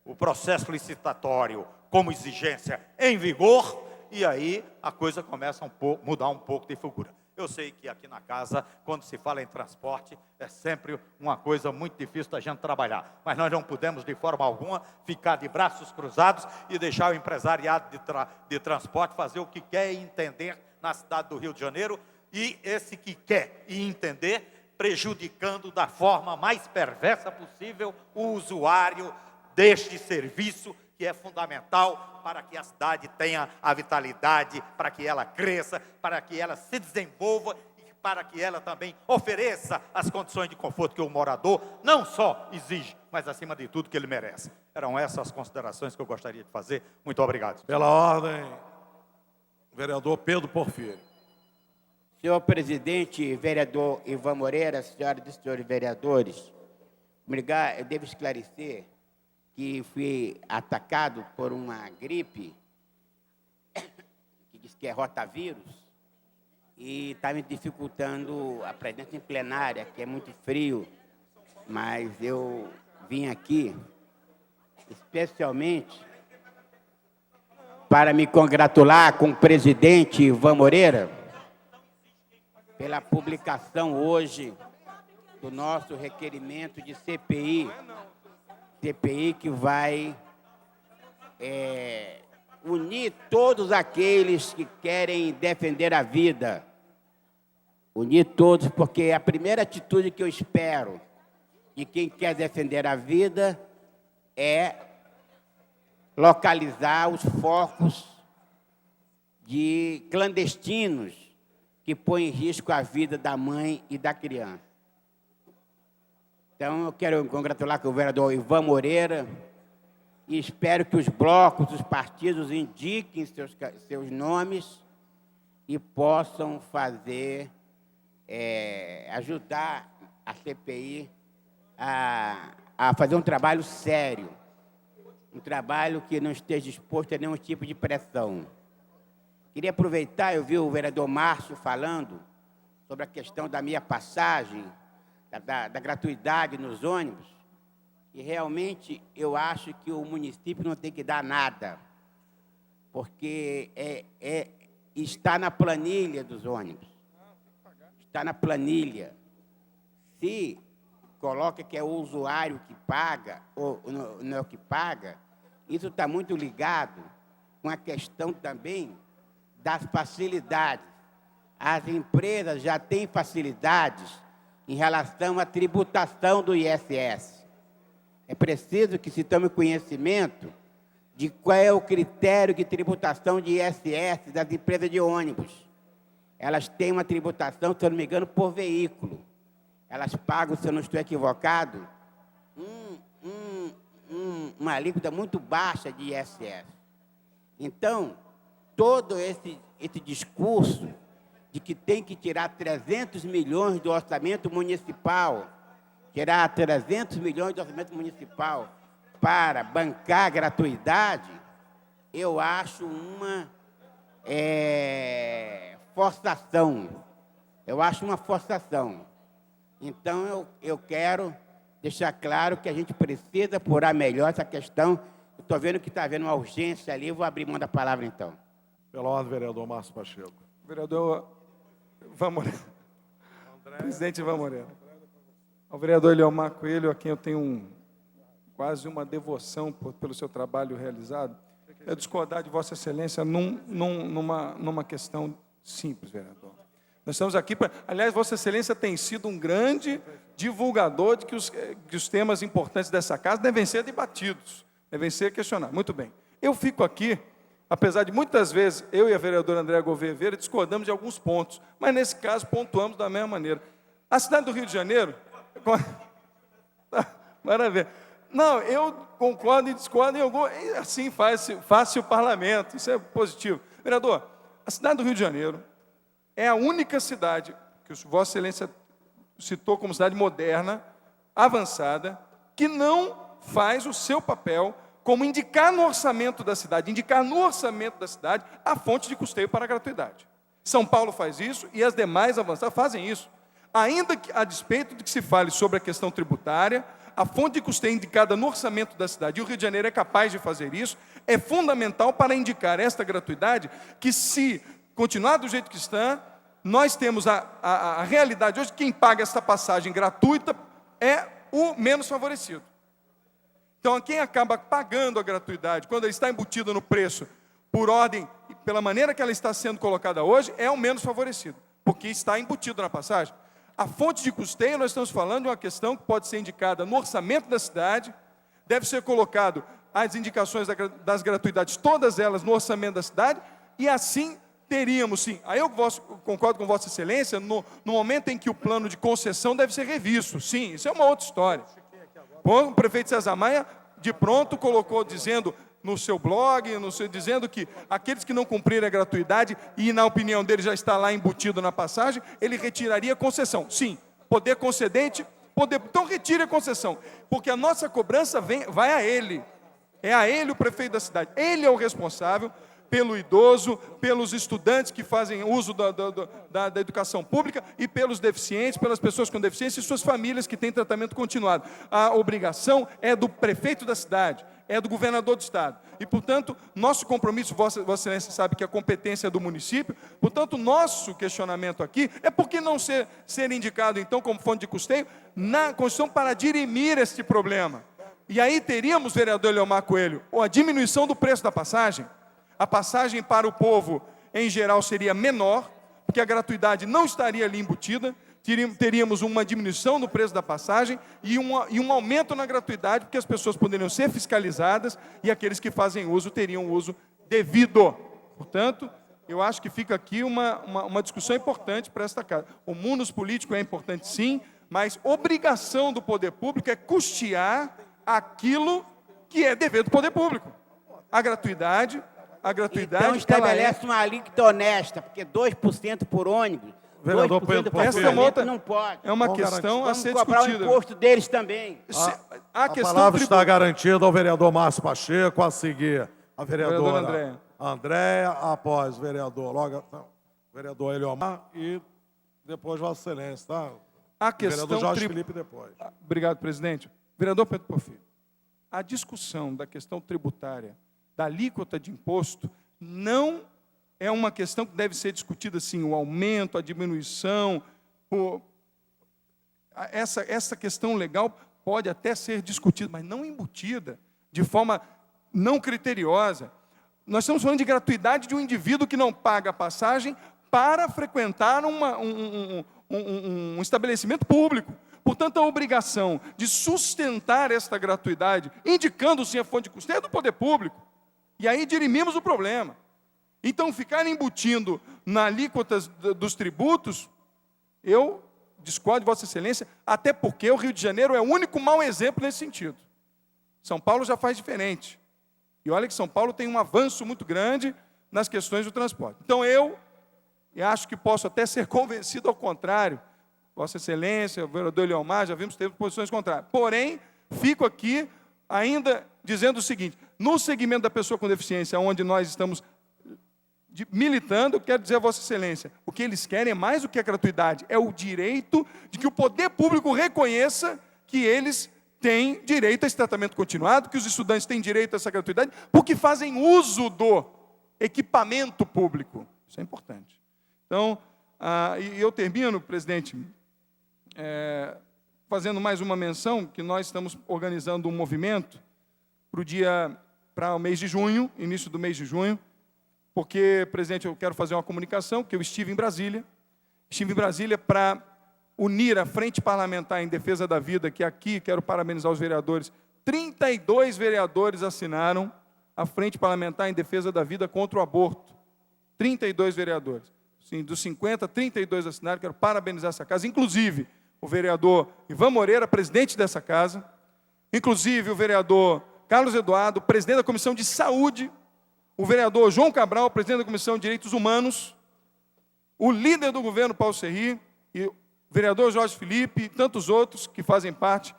o processo licitatório como exigência em vigor, e aí a coisa começa mudar um pouco de figura. Eu sei que aqui na casa, quando se fala em transporte, é sempre uma coisa muito difícil da gente trabalhar. Mas nós não podemos, de forma alguma, ficar de braços cruzados e deixar o empresariado de transporte fazer o que quer e entender na cidade do Rio de Janeiro, e esse que quer e entender, prejudicando da forma mais perversa possível o usuário deste serviço, que é fundamental para que a cidade tenha a vitalidade, para que ela cresça, para que ela se desenvolva e para que ela também ofereça as condições de conforto que o morador não só exige, mas acima de tudo que ele merece. Eram essas as considerações que eu gostaria de fazer. Muito obrigado. Pela ordem, vereador Pedro Porfírio. Senhor presidente, vereador Ivan Moreira, senhoras e senhores vereadores, obrigado, eu devo esclarecer que fui atacado por uma gripe, que diz que é rotavírus, e está me dificultando a presença em plenária, que é muito frio, mas eu vim aqui especialmente para me congratular com o presidente Ivan Moreira pela publicação hoje do nosso requerimento de CPI. CPI que vai unir todos aqueles que querem defender a vida. Unir todos, porque a primeira atitude que eu espero de quem quer defender a vida é localizar os focos de clandestinos que põem em risco a vida da mãe e da criança. Então, eu quero congratular com o vereador Ivan Moreira e espero que os blocos, os partidos indiquem seus nomes e possam fazer, ajudar a CPI a fazer um trabalho sério, um trabalho que não esteja exposto a nenhum tipo de pressão. Queria aproveitar, eu vi o vereador Márcio falando sobre a questão da minha passagem, da gratuidade nos ônibus, e realmente eu acho que o município não tem que dar nada, porque está na planilha dos ônibus, está na planilha. Se coloca que é o usuário que paga, ou não é o que paga, isso está muito ligado com a questão também das facilidades. As empresas já têm facilidades em relação à tributação do ISS. É preciso que se tome conhecimento de qual é o critério de tributação de ISS das empresas de ônibus. Elas têm uma tributação, se eu não me engano, por veículo. Elas pagam, se eu não estou equivocado, uma alíquota muito baixa de ISS. Então, todo esse discurso de que tem que tirar 300 milhões do orçamento municipal, tirar 300 milhões do orçamento municipal para bancar a gratuidade, eu acho uma forçação. Eu acho uma forçação. Então, eu quero deixar claro que a gente precisa apurar melhor essa questão. Eu estou vendo que está havendo uma urgência ali, vou abrir mão da palavra, então. Pela ordem, vereador Márcio Pacheco. Vereador Ivan Moreira. Presidente Ivan Moreira. Ao vereador Eliomar Coelho, a quem eu tenho quase uma devoção pelo seu trabalho realizado, é discordar de Vossa Excelência numa questão simples, vereador. Nós estamos aqui para... Aliás, Vossa Excelência tem sido um grande divulgador de que os temas importantes dessa casa devem ser debatidos, devem ser questionados. Muito bem. Eu fico aqui, apesar de muitas vezes eu e a vereadora Andréa Gouveia Vieira discordamos de alguns pontos, mas nesse caso pontuamos da mesma maneira. A cidade do Rio de Janeiro... Maravilha. Não, eu concordo e discordo em algum... Assim faz-se o parlamento, isso é positivo. Vereador, a cidade do Rio de Janeiro é a única cidade que Vossa Excelência citou como cidade moderna, avançada, que não faz o seu papel como indicar no orçamento da cidade, a fonte de custeio para a gratuidade. São Paulo faz isso e as demais avançadas fazem isso. Ainda que, a despeito de que se fale sobre a questão tributária, a fonte de custeio indicada no orçamento da cidade, e o Rio de Janeiro é capaz de fazer isso, é fundamental para indicar esta gratuidade, que se continuar do jeito que está, nós temos a realidade hoje, quem paga essa passagem gratuita é o menos favorecido. Então, quem acaba pagando a gratuidade, quando ele está embutido no preço, por ordem, pela maneira que ela está sendo colocada hoje, é o menos favorecido, porque está embutido na passagem. A fonte de custeio, nós estamos falando de uma questão que pode ser indicada no orçamento da cidade, deve ser colocado as indicações das gratuidades, todas elas no orçamento da cidade, e assim teríamos, sim. Aí eu concordo com Vossa Excelência, no momento em que o plano de concessão deve ser revisto, sim, isso é uma outra história. O prefeito César Maia, de pronto, colocou, dizendo no seu blog, dizendo que aqueles que não cumprirem a gratuidade, e na opinião dele já está lá embutido na passagem, ele retiraria a concessão. Sim, poder concedente, então retire a concessão, porque a nossa cobrança vai a ele. É a ele o prefeito da cidade. Ele é o responsável pelo idoso, pelos estudantes que fazem uso da educação pública e pelos deficientes, pelas pessoas com deficiência e suas famílias que têm tratamento continuado. A obrigação é do prefeito da cidade, é do governador do estado. E, portanto, nosso compromisso, Vossa Excelência sabe que a competência é do município, portanto, nosso questionamento aqui é por que não ser indicado, então, como fonte de custeio, na Constituição para dirimir este problema. E aí teríamos, vereador Eliomar Coelho, a diminuição do preço da passagem. A passagem para o povo, em geral, seria menor, porque a gratuidade não estaria ali embutida, teríamos uma diminuição no preço da passagem e um aumento na gratuidade, porque as pessoas poderiam ser fiscalizadas e aqueles que fazem uso teriam uso devido. Portanto, eu acho que fica aqui uma discussão importante para esta casa. O munus político é importante sim, mas obrigação do poder público é custear aquilo que é dever do poder público. A gratuidade então estabelece uma alíquota honesta, porque 2% por ônibus, Vereador 2% Pedro por essa é uma outra, não pode. é uma Vamos questão a Vamos ser cobrar o discutida. imposto deles também. A palavra está garantida ao vereador Márcio Pacheco, a seguir a vereadora Andréa, após o vereador, vereador Eliomar e depois Vossa Excelência, tá? A questão Vereador Jorge Felipe depois. Obrigado, presidente. Vereador Pedro Porfírio, a discussão da questão tributária, da alíquota de imposto, não é uma questão que deve ser discutida assim, o aumento, a diminuição. Essa questão legal pode até ser discutida, mas não embutida, de forma não criteriosa. Nós estamos falando de gratuidade de um indivíduo que não paga a passagem para frequentar um estabelecimento público. Portanto, a obrigação de sustentar esta gratuidade, indicando sim a fonte de custeio, é do poder público. E aí dirimimos o problema. Então, ficar embutindo na alíquota dos tributos, eu discordo de Vossa Excelência, até porque o Rio de Janeiro é o único mau exemplo nesse sentido. São Paulo já faz diferente. E olha que São Paulo tem um avanço muito grande nas questões do transporte. Então, eu acho que posso até ser convencido ao contrário. Vossa Excelência, o vereador Eliomar, já vimos que teve posições contrárias. Porém, fico aqui ainda dizendo o seguinte, no segmento da pessoa com deficiência, onde nós estamos militando, eu quero dizer a Vossa Excelência, o que eles querem é mais do que a gratuidade, é o direito de que o poder público reconheça que eles têm direito a esse tratamento continuado, que os estudantes têm direito a essa gratuidade, porque fazem uso do equipamento público. Isso é importante. Então, e eu termino, presidente, fazendo mais uma menção, que nós estamos organizando um movimento para o mês de junho, início do mês de junho, porque, presidente, eu quero fazer uma comunicação, que eu estive em Brasília para unir a Frente Parlamentar em Defesa da Vida, que aqui, quero parabenizar os vereadores, 32 vereadores assinaram a Frente Parlamentar em Defesa da Vida contra o aborto. 32 vereadores. Sim, dos 50, 32 assinaram, quero parabenizar essa casa, inclusive o vereador Ivan Moreira, presidente dessa casa, inclusive o vereador Carlos Eduardo, presidente da Comissão de Saúde, o vereador João Cabral, presidente da Comissão de Direitos Humanos, o líder do governo, Paulo Serri, e o vereador Jorge Felipe, e tantos outros que fazem parte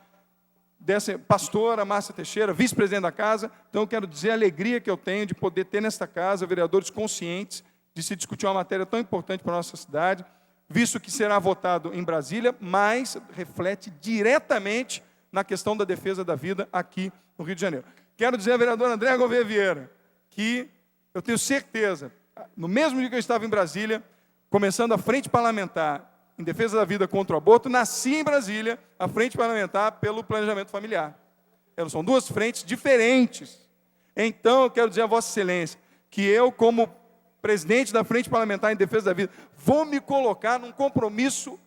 dessa pastora Márcia Teixeira, vice-presidente da casa. Então, eu quero dizer a alegria que eu tenho de poder ter nesta casa vereadores conscientes de se discutir uma matéria tão importante para a nossa cidade, visto que será votado em Brasília, mas reflete diretamente na questão da defesa da vida aqui no Rio de Janeiro. Quero dizer à vereadora Andréa Gouveia Vieira que eu tenho certeza, no mesmo dia que eu estava em Brasília, começando a Frente Parlamentar em Defesa da Vida contra o Aborto, nasci em Brasília a Frente Parlamentar pelo Planejamento Familiar. São duas frentes diferentes. Então, eu quero dizer a Vossa Excelência que eu, como presidente da Frente Parlamentar em Defesa da Vida, vou me colocar num compromisso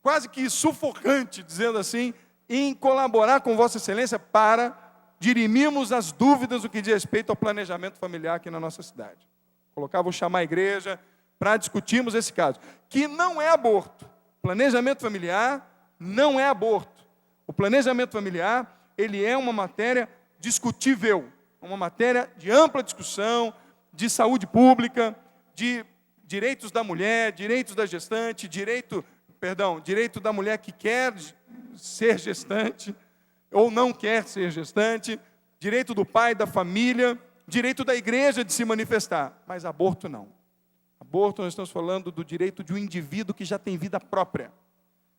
quase que sufocante, dizendo assim, em colaborar com Vossa Excelência para dirimirmos as dúvidas do que diz respeito ao planejamento familiar aqui na nossa cidade. Vou chamar a igreja para discutirmos esse caso, que não é aborto. Planejamento familiar não é aborto. O planejamento familiar, ele é uma matéria discutível, uma matéria de ampla discussão, de saúde pública, de direitos da mulher, direitos da gestante, direito da mulher que quer ser gestante ou não quer ser gestante, direito do pai, da família, direito da igreja de se manifestar, mas aborto não. Aborto, nós estamos falando do direito de um indivíduo que já tem vida própria.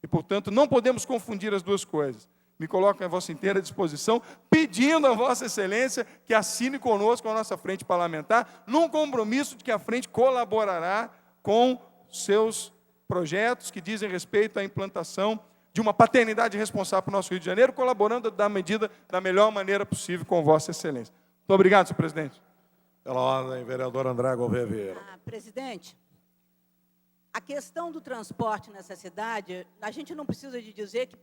E, portanto, não podemos confundir as duas coisas. Me coloco à vossa inteira disposição, pedindo a Vossa Excelência que assine conosco a nossa frente parlamentar, num compromisso de que a frente colaborará com seus projetos que dizem respeito à implantação de uma paternidade responsável para o nosso Rio de Janeiro, colaborando da medida da melhor maneira possível com Vossa Excelência. Muito obrigado, senhor presidente. Pela ordem, vereador André Gouveia Vieira. Presidente, a questão do transporte nessa cidade, a gente não precisa de dizer que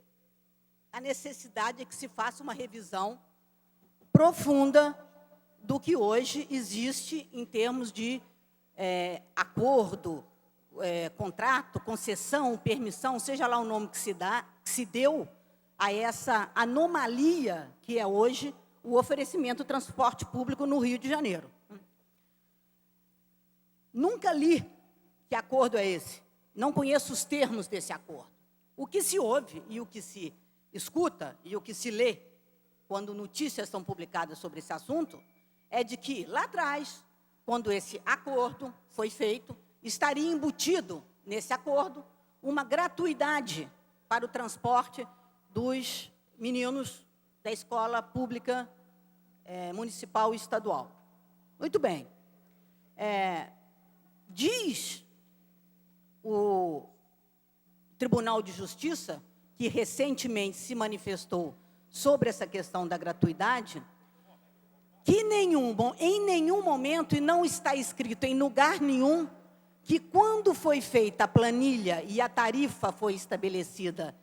a necessidade é que se faça uma revisão profunda do que hoje existe em termos de acordo, contrato, concessão, permissão, seja lá o nome que se deu a essa anomalia que é hoje o oferecimento do transporte público no Rio de Janeiro. Nunca li que acordo é esse. Não conheço os termos desse acordo. O que se ouve e o que se escuta e o que se lê quando notícias são publicadas sobre esse assunto é de que, lá atrás, quando esse acordo foi feito, estaria embutido nesse acordo uma gratuidade para o transporte dos meninos da escola pública municipal e estadual. Muito bem. Diz o Tribunal de Justiça, que recentemente se manifestou sobre essa questão da gratuidade, que em nenhum momento, e não está escrito em lugar nenhum, que quando foi feita a planilha e a tarifa foi estabelecida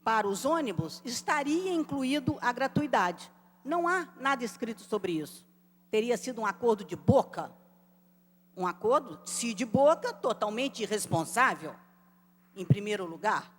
para os ônibus, estaria incluído a gratuidade. Não há nada escrito sobre isso. Teria sido um acordo de boca, um acordo, se de boca, totalmente irresponsável, em primeiro lugar.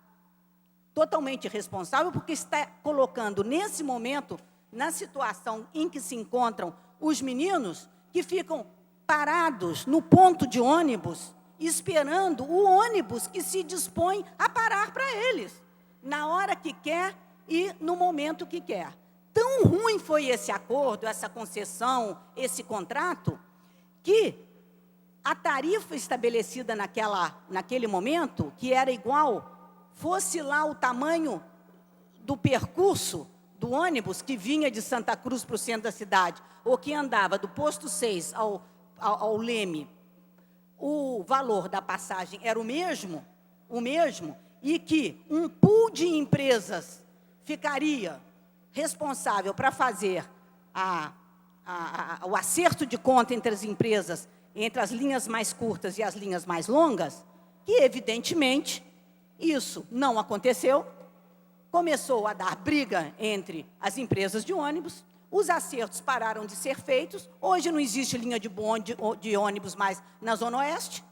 Totalmente irresponsável, porque está colocando, nesse momento, na situação em que se encontram os meninos, que ficam parados no ponto de ônibus, esperando o ônibus que se dispõe a parar para eles, na hora que quer e no momento que quer. Tão ruim foi esse acordo, essa concessão, esse contrato, que a tarifa estabelecida naquele momento, que era igual, fosse lá o tamanho do percurso do ônibus que vinha de Santa Cruz para o centro da cidade, ou que andava do posto 6 ao Leme, o valor da passagem era o mesmo, e que um pool de empresas ficaria responsável para fazer o acerto de conta entre as empresas, entre as linhas mais curtas e as linhas mais longas, que, evidentemente, isso não aconteceu, começou a dar briga entre as empresas de ônibus, os acertos pararam de ser feitos, hoje não existe linha de ônibus mais na Zona Oeste,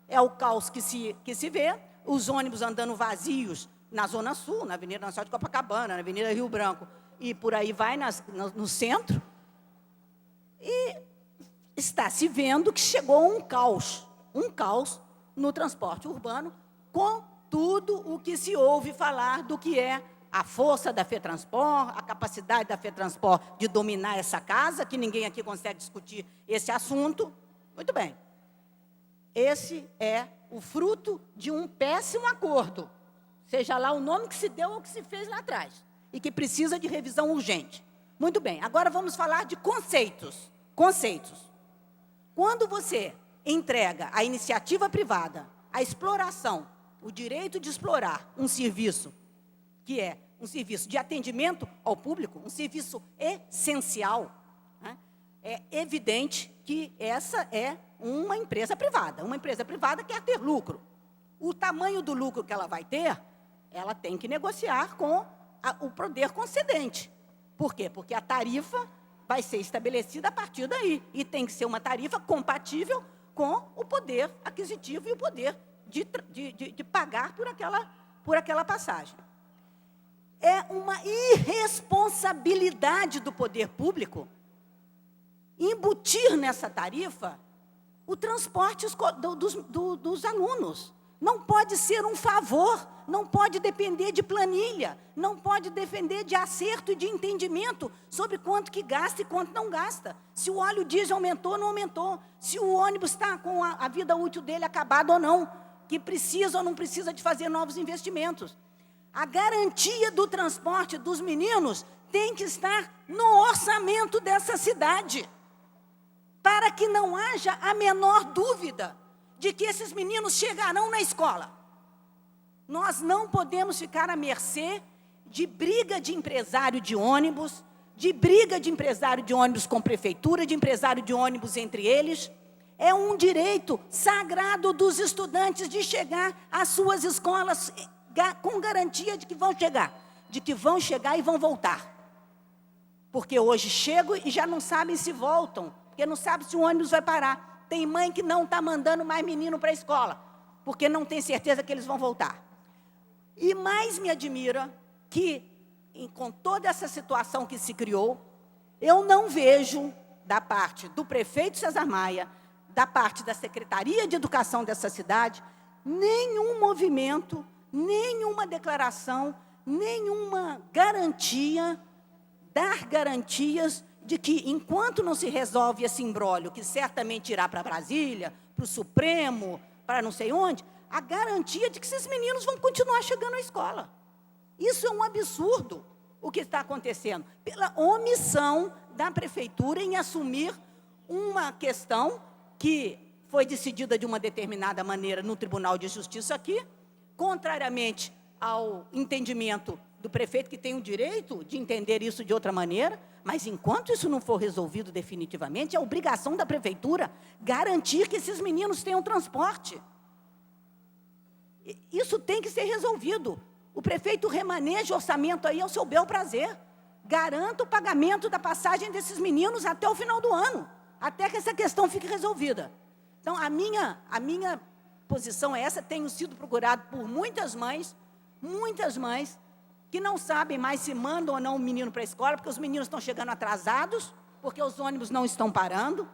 é o caos que se vê, os ônibus andando vazios na Zona Sul, na Avenida Nacional de Copacabana, na Avenida Rio Branco, e por aí vai no centro, e está se vendo que chegou um caos no transporte urbano, com tudo o que se ouve falar do que é a força da FETransport, a capacidade da FETransport de dominar essa casa, que ninguém aqui consegue discutir esse assunto. Muito bem. Esse é o fruto de um péssimo acordo, seja lá o nome que se deu ou que se fez lá atrás, e que precisa de revisão urgente. Muito bem, agora vamos falar de conceitos. Quando você entrega à iniciativa privada a exploração, o direito de explorar um serviço, que é um serviço de atendimento ao público, um serviço essencial, né? É evidente que essa é uma empresa privada quer ter lucro. O tamanho do lucro que ela vai ter, ela tem que negociar com o poder concedente. Por quê? Porque a tarifa vai ser estabelecida a partir daí, e tem que ser uma tarifa compatível com o poder aquisitivo e o poder de pagar por aquela passagem. É uma irresponsabilidade do poder público embutir nessa tarifa o transporte dos alunos. Não pode ser um favor, não pode depender de planilha, não pode depender de acerto e de entendimento sobre quanto que gasta e quanto não gasta. Se o óleo diesel aumentou ou não aumentou, se o ônibus está com a vida útil dele acabada ou não, que precisa ou não precisa de fazer novos investimentos. A garantia do transporte dos meninos tem que estar no orçamento dessa cidade, para que não haja a menor dúvida de que esses meninos chegarão na escola. Nós não podemos ficar à mercê de briga de empresário de ônibus, de briga de empresário de ônibus com prefeitura, de empresário de ônibus entre eles. É um direito sagrado dos estudantes de chegar às suas escolas com garantia de que vão chegar e vão voltar. Porque hoje chegam e já não sabem se voltam, porque não sabem se o ônibus vai parar. Tem mãe que não está mandando mais menino para a escola, porque não tem certeza que eles vão voltar. E mais me admira que, com toda essa situação que se criou, eu não vejo, da parte do prefeito César Maia, da parte da Secretaria de Educação dessa cidade, nenhum movimento, nenhuma declaração, nenhuma garantia, dar garantias de que, enquanto não se resolve esse imbróglio, que certamente irá para Brasília, para o Supremo, para não sei onde, a garantia de que esses meninos vão continuar chegando à escola. Isso é um absurdo, o que está acontecendo, pela omissão da prefeitura em assumir uma questão que foi decidida de uma determinada maneira no Tribunal de Justiça aqui, contrariamente ao entendimento do prefeito, que tem o direito de entender isso de outra maneira, mas enquanto isso não for resolvido definitivamente, é obrigação da prefeitura garantir que esses meninos tenham transporte. Isso tem que ser resolvido. O prefeito remaneja o orçamento aí ao seu bel prazer. Garanta o pagamento da passagem desses meninos até o final do ano, até que essa questão fique resolvida. Então, a minha posição é essa. Tenho sido procurado por muitas mães que não sabem mais se mandam ou não o menino para a escola, porque os meninos estão chegando atrasados, porque os ônibus não estão parando,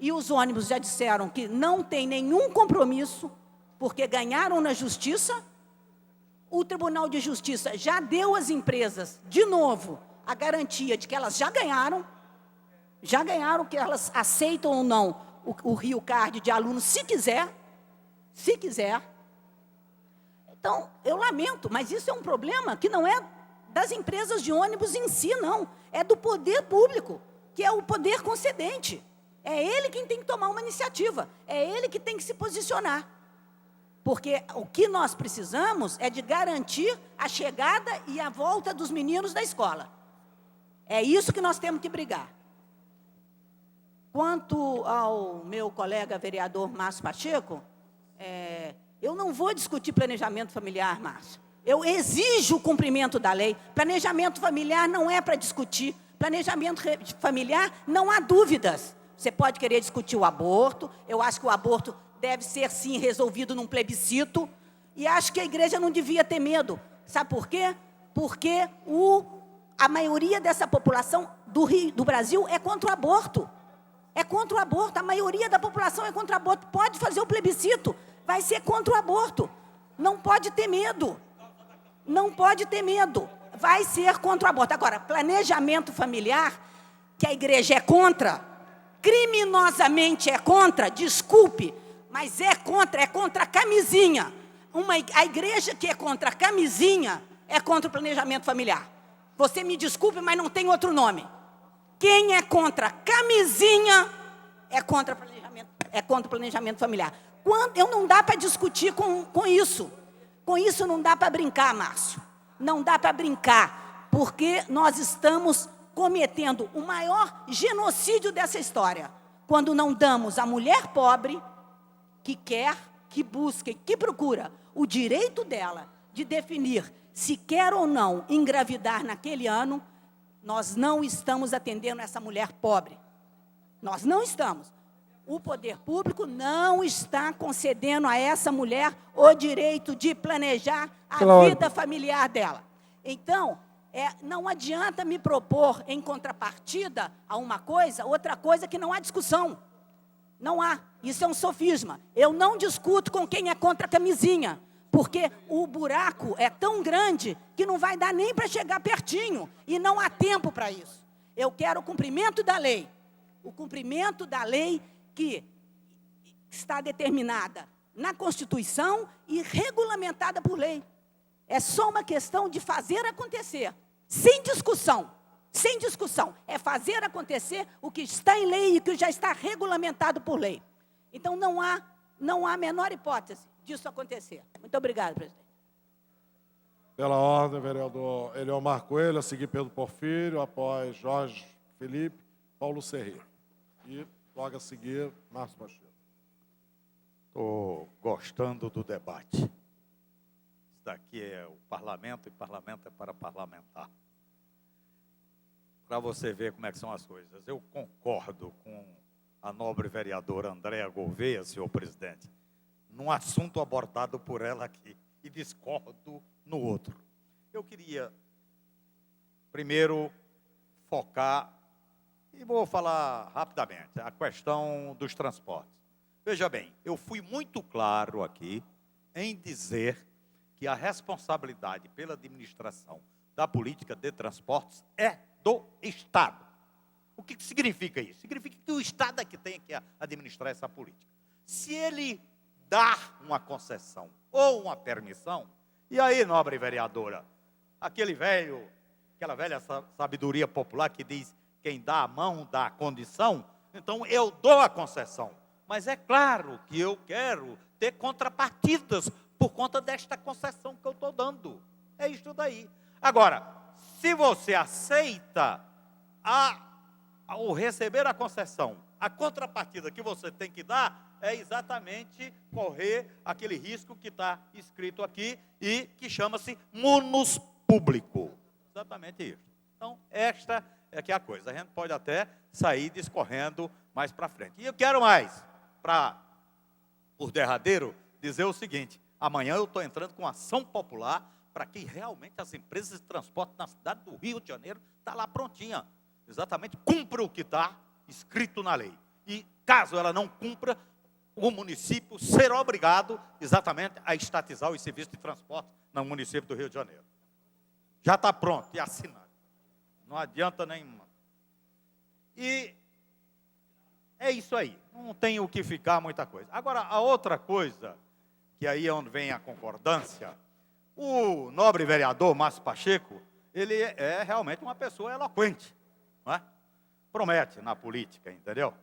e os ônibus já disseram que não tem nenhum compromisso, porque ganharam na justiça. O Tribunal de Justiça já deu às empresas, de novo, a garantia de que elas já ganharam, que elas aceitam ou não o Rio Card de alunos, se quiser. Então, eu lamento, mas isso é um problema que não é das empresas de ônibus em si, não. É do poder público, que é o poder concedente. É ele quem tem que tomar uma iniciativa, é ele que tem que se posicionar. Porque o que nós precisamos é de garantir a chegada e a volta dos meninos da escola. É isso que nós temos que brigar. Quanto ao meu colega vereador Márcio Pacheco, eu não vou discutir planejamento familiar, Márcio. Eu exijo o cumprimento da lei. Planejamento familiar não é para discutir. Planejamento familiar, não há dúvidas. Você pode querer discutir o aborto. Eu acho que o aborto deve ser, sim, resolvido num plebiscito. E acho que a igreja não devia ter medo. Sabe por quê? Porque a maioria dessa população do Brasil é contra o aborto. É contra o aborto. A maioria da população é contra o aborto. Pode fazer o plebiscito. Vai ser contra o aborto. Não pode ter medo. Não pode ter medo. Vai ser contra o aborto. Agora, planejamento familiar, que a igreja é contra, criminosamente é contra, desculpe, mas é contra a camisinha. A igreja que é contra a camisinha é contra o planejamento familiar. Você me desculpe, mas não tem outro nome. Quem é contra a camisinha é contra o planejamento familiar. Não dá para discutir com isso. Com isso não dá para brincar, Márcio. Não dá para brincar, porque nós estamos cometendo o maior genocídio dessa história, quando não damos à mulher pobre, que quer, que busca, que procura o direito dela de definir se quer ou não engravidar naquele ano. Nós não estamos atendendo essa mulher pobre. Nós não estamos. O poder público não está concedendo a essa mulher o direito de planejar a vida familiar dela. Então, não adianta me propor em contrapartida a uma coisa, outra coisa que não há discussão. Não há. Isso é um sofisma. Eu não discuto com quem é contra a camisinha, porque o buraco é tão grande que não vai dar nem para chegar pertinho, e não há tempo para isso. Eu quero o cumprimento da lei. O cumprimento da lei que está determinada na Constituição e regulamentada por lei. É só uma questão de fazer acontecer, sem discussão. Sem discussão. É fazer acontecer o que está em lei e que já está regulamentado por lei. Então, não há a menor hipótese disso acontecer. Muito obrigada, presidente. Pela ordem, vereador Eliomar Coelho, a seguir Pedro Porfírio, após Jorge Felipe, Paulo Serri. E, logo a seguir, Márcio Pacheco. Estou gostando do debate. Isso daqui é o parlamento, e parlamento é para parlamentar. Para você ver como é que são as coisas. Eu concordo com a nobre vereadora Andréa Gouveia, senhor presidente, num assunto abordado por ela aqui, e discordo no outro. Eu queria, primeiro, focar, e vou falar rapidamente, a questão dos transportes. Veja bem, eu fui muito claro aqui em dizer que a responsabilidade pela administração da política de transportes é do Estado. O que significa isso? Significa que o Estado é que tem que administrar essa política. Se ele dá uma concessão ou uma permissão, e aí, nobre vereadora, aquela velha sabedoria popular que diz quem dá a mão dá a condição, então eu dou a concessão. Mas é claro que eu quero ter contrapartidas por conta desta concessão que eu estou dando. É isso daí. Agora, se você aceita ao receber a concessão, a contrapartida que você tem que dar é exatamente correr aquele risco que está escrito aqui e que chama-se munus público. Exatamente isso. Então, esta é que é a coisa. A gente pode até sair discorrendo mais para frente. E eu quero mais, por derradeiro, dizer o seguinte: amanhã eu estou entrando com ação popular para que realmente as empresas de transporte na cidade do Rio de Janeiro está lá prontinha. Exatamente, cumpra o que está escrito na lei. E caso ela não cumpra, o município será obrigado exatamente a estatizar os serviços de transporte no município do Rio de Janeiro. Já está pronto e assinado. Não adianta nenhuma. E é isso aí. Não tem o que ficar muita coisa. Agora, a outra coisa, que aí é onde vem a concordância, o nobre vereador Márcio Pacheco, ele é realmente uma pessoa eloquente, não é? Promete na política, entendeu?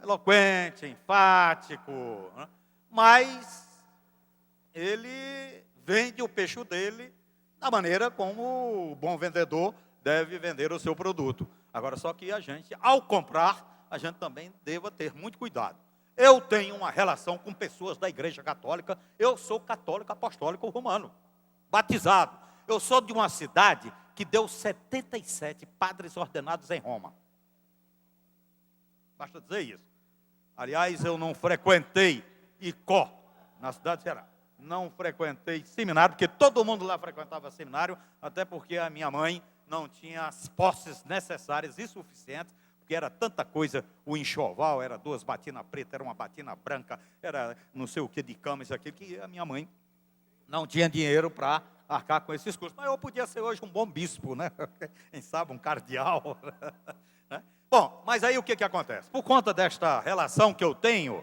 Eloquente, enfático, né? Mas ele vende o peixe dele da maneira como o bom vendedor deve vender o seu produto. Agora, só que a gente, ao comprar, a gente também deva ter muito cuidado. Eu tenho uma relação com pessoas da Igreja Católica, eu sou católico apostólico romano, batizado. Eu sou de uma cidade que deu 77 padres ordenados em Roma. Basta dizer isso. Aliás, eu não frequentei Icó, na cidade de Ceará. Não frequentei seminário, porque todo mundo lá frequentava seminário, até porque a minha mãe não tinha as posses necessárias e suficientes, porque era tanta coisa, o enxoval, era 2 batinas pretas, era uma batina branca, era não sei o que de cama, isso aqui, que a minha mãe não tinha dinheiro para arcar com esses custos. Mas eu podia ser hoje um bom bispo, né? Quem sabe, um cardeal. Né? Bom, mas aí o que acontece? Por conta desta relação que eu tenho,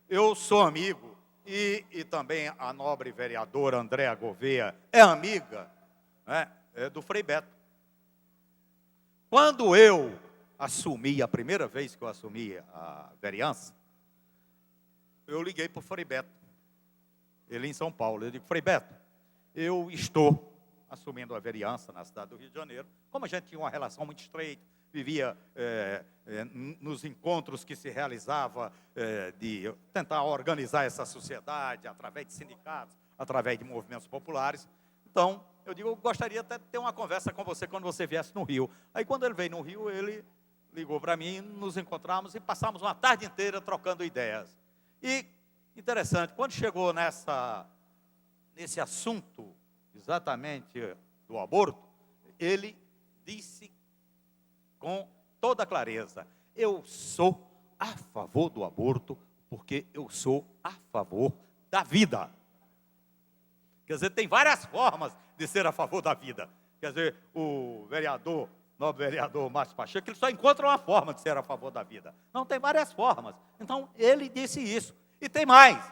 eu sou amigo, e também a nobre vereadora Andréa Gouveia é amiga, né, do Frei Beto. Quando eu assumi, a primeira vez que eu assumi a vereança, eu liguei para o Frei Beto, ele em São Paulo. Eu digo: Frei Beto, eu estou assumindo a vereança na cidade do Rio de Janeiro. Como a gente tinha uma relação muito estreita, vivia nos encontros que se realizava de tentar organizar essa sociedade através de sindicatos, através de movimentos populares. Então, eu digo: eu gostaria até de ter uma conversa com você quando você viesse no Rio. Aí, quando ele veio no Rio, ele ligou para mim, nos encontramos e passamos uma tarde inteira trocando ideias. E, interessante, quando chegou nesse assunto, exatamente do aborto, ele disse com toda clareza. Eu sou a favor do aborto porque eu sou a favor da vida. Quer dizer, tem várias formas de ser a favor da vida. Quer dizer, o vereador, nobre vereador Márcio Pacheco, ele só encontra uma forma de ser a favor da vida. Não, tem várias formas. Então, ele disse isso. E tem mais.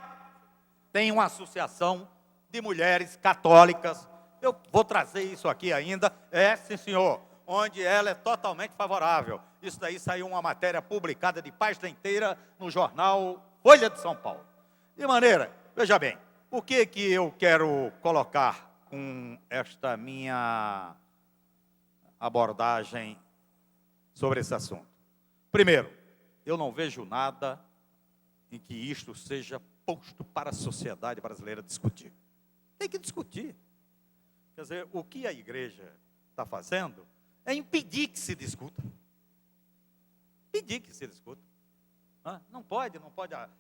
Tem uma associação de mulheres católicas. Eu vou trazer isso aqui ainda. Sim, senhor. Onde ela é totalmente favorável. Isso daí saiu uma matéria publicada de página inteira no jornal Folha de São Paulo. De maneira, veja bem, o que eu quero colocar com esta minha abordagem sobre esse assunto? Primeiro, eu não vejo nada em que isto seja posto para a sociedade brasileira discutir. Tem que discutir. Quer dizer, o que a igreja está fazendo é impedir que se discuta. Impedir que se discuta. Não pode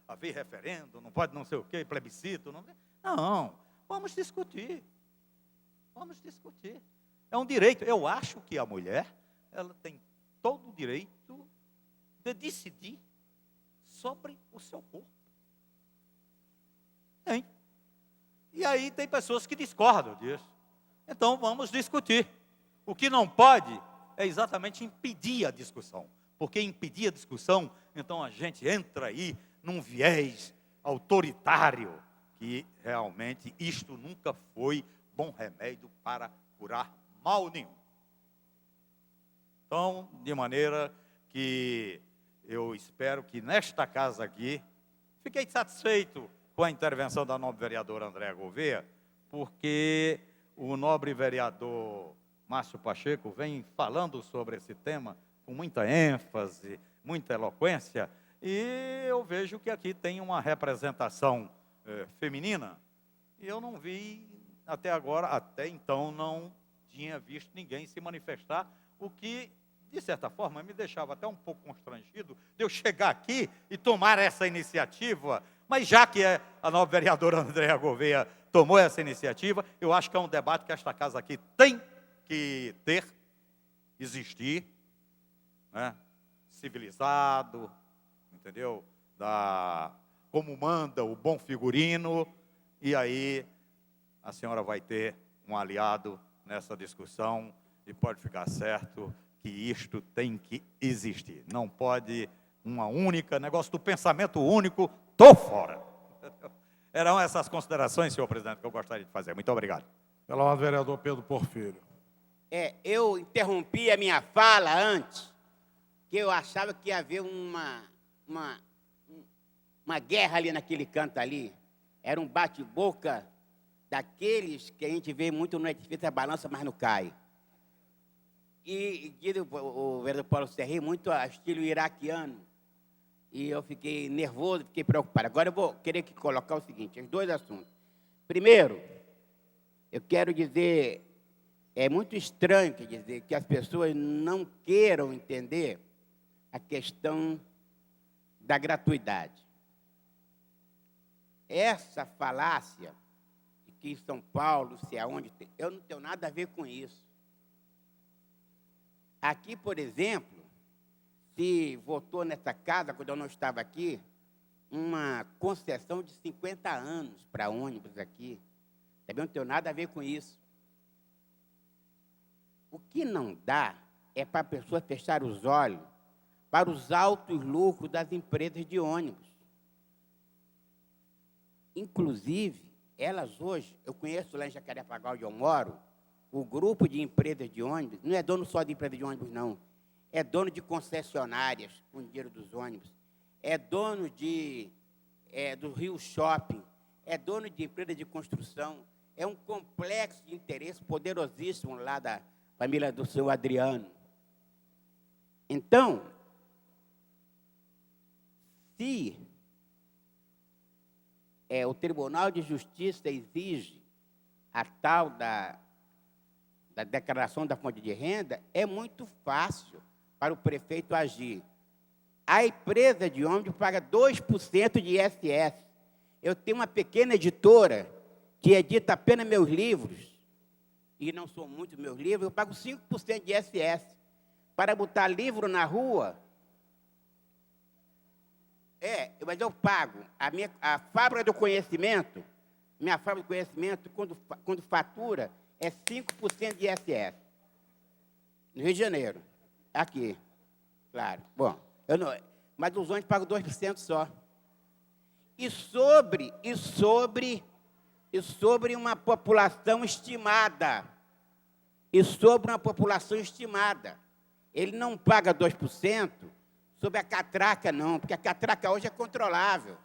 haver referendo, não pode não sei o quê, plebiscito. Não, vamos discutir. Vamos discutir. É um direito. Eu acho que a mulher, ela tem todo o direito de decidir sobre o seu corpo. Tem. E aí tem pessoas que discordam disso. Então vamos discutir. O que não pode é exatamente impedir a discussão. Porque impedir a discussão, então a gente entra aí num viés autoritário, que realmente isto nunca foi bom remédio para curar mal nenhum. Então, de maneira que eu espero que nesta casa aqui, fiquei satisfeito com a intervenção da nobre vereadora Andréa Gouveia, porque o nobre vereador Márcio Pacheco vem falando sobre esse tema com muita ênfase, muita eloquência, e eu vejo que aqui tem uma representação feminina, e eu não vi até agora, até então não tinha visto ninguém se manifestar, o que, de certa forma, me deixava até um pouco constrangido de eu chegar aqui e tomar essa iniciativa, mas já que a nobre vereadora Andréa Gouveia tomou essa iniciativa, eu acho que é um debate que esta casa aqui tem que ter, existir, né? Civilizado, entendeu? Como manda o bom figurino, e aí a senhora vai ter um aliado nessa discussão, e pode ficar certo que isto tem que existir. Não pode uma única, negócio do pensamento único, estou fora. Eram essas considerações, senhor presidente, que eu gostaria de fazer. Muito obrigado. Pela ordem, vereador Pedro Porfírio. Eu interrompi a minha fala antes, que eu achava que ia haver uma guerra ali naquele canto ali. Era um bate-boca daqueles que a gente vê muito no edifício, a balança, mas não cai. E diz o vereador Paulo Serri, muito a estilo iraquiano. E eu fiquei nervoso, fiquei preocupado. Agora eu vou querer colocar o seguinte, os dois assuntos. Primeiro, eu quero dizer, é muito estranho, quer dizer, que as pessoas não queiram entender a questão da gratuidade. Essa falácia de que em São Paulo, se aonde tem, eu não tenho nada a ver com isso. Aqui, por exemplo, se votou nessa casa, quando eu não estava aqui, uma concessão de 50 anos para ônibus aqui. Também não tenho nada a ver com isso. O que não dá é para a pessoa fechar os olhos para os altos lucros das empresas de ônibus. Inclusive, elas hoje, eu conheço lá em Jacarepaguá, onde eu moro, o grupo de empresas de ônibus, não é dono só de empresa de ônibus, não. É dono de concessionárias com o dinheiro dos ônibus. É dono do Rio Shopping. É dono de empresa de construção. É um complexo de interesse poderosíssimo lá da família do seu Adriano. Então, se o Tribunal de Justiça exige a tal da declaração da fonte de renda, é muito fácil para o prefeito agir. A empresa de ônibus paga 2% de ISS. Eu tenho uma pequena editora que edita apenas meus livros, e não são muitos meus livros, eu pago 5% de ISS. para botar livro na rua. Mas eu pago. A fábrica do conhecimento, minha fábrica do conhecimento, quando fatura, é 5% de ISS. No Rio de Janeiro. Aqui. Claro. Bom, mas os ônibus pagam 2% só. E sobre uma população estimada. Ele não paga 2% sobre a catraca, não, porque a catraca hoje é controlável.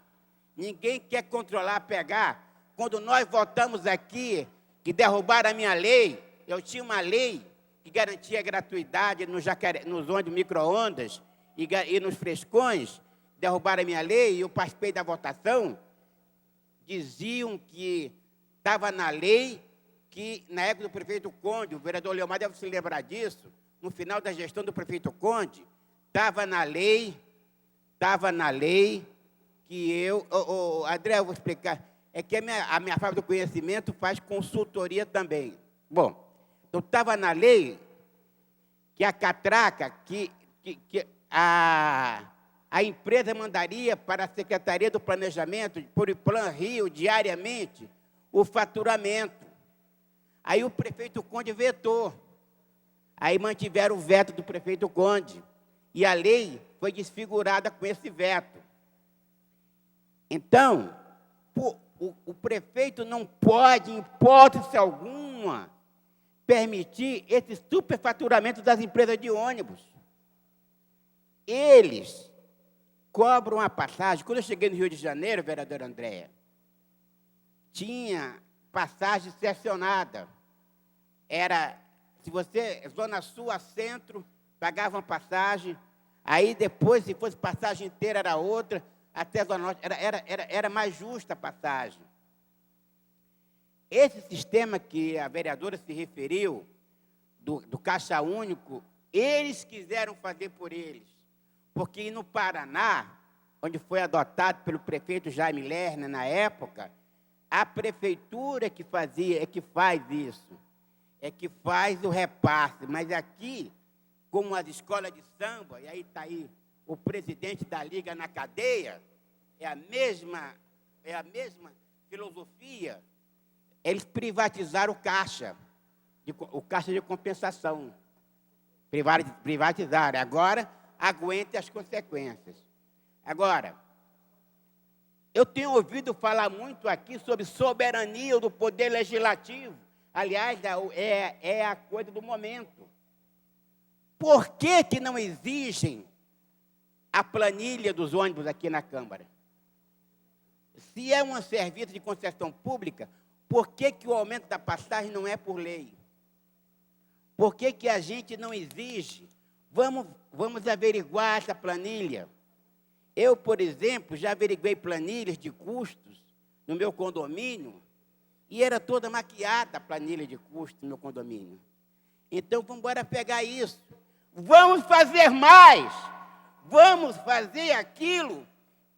Ninguém quer controlar, pegar. Quando nós votamos aqui, que derrubaram a minha lei, eu tinha uma lei que garantia gratuidade nos ônibus micro-ondas e nos frescões, derrubaram a minha lei e eu participei da votação. Diziam que estava na lei, que na época do prefeito Conde, o vereador Leomar deve se lembrar disso, no final da gestão do prefeito Conde, estava na lei que eu... André, eu vou explicar. É que a minha fábrica do conhecimento faz consultoria também. Bom, então estava na lei que a catraca, que a empresa mandaria para a Secretaria do Planejamento, por Plan Rio, diariamente, o faturamento. Aí o prefeito Conde vetou. Aí mantiveram o veto do prefeito Conde. E a lei foi desfigurada com esse veto. Então, o prefeito não pode, em hipótese alguma, permitir esse superfaturamento das empresas de ônibus. Eles cobram a passagem. Quando eu cheguei no Rio de Janeiro, vereadora Andréa, tinha passagem seccionada. Era, se você, Zona Sul a Centro, pagava uma passagem, aí depois, se fosse passagem inteira, era outra, até a Zona Norte, era mais justa a passagem. Esse sistema que a vereadora se referiu, do Caixa Único, eles quiseram fazer por eles. Porque no Paraná, onde foi adotado pelo prefeito Jaime Lerner na época, a prefeitura que faz isso, é que faz o repasse. Mas aqui, como as escolas de samba, e aí está aí o presidente da Liga na cadeia, é a mesma filosofia, eles privatizaram o caixa de compensação. Privatizaram. Agora, aguente as consequências. Agora, eu tenho ouvido falar muito aqui sobre soberania do poder legislativo. Aliás, é a coisa do momento. Por que não exigem a planilha dos ônibus aqui na Câmara? Se é um serviço de concessão pública, por que o aumento da passagem não é por lei? Por que a gente não exige? Vamos averiguar essa planilha. Eu, por exemplo, já averiguei planilhas de custos no meu condomínio e era toda maquiada a planilha de custos no meu condomínio. Então, vamos embora pegar isso. Vamos fazer mais. Vamos fazer aquilo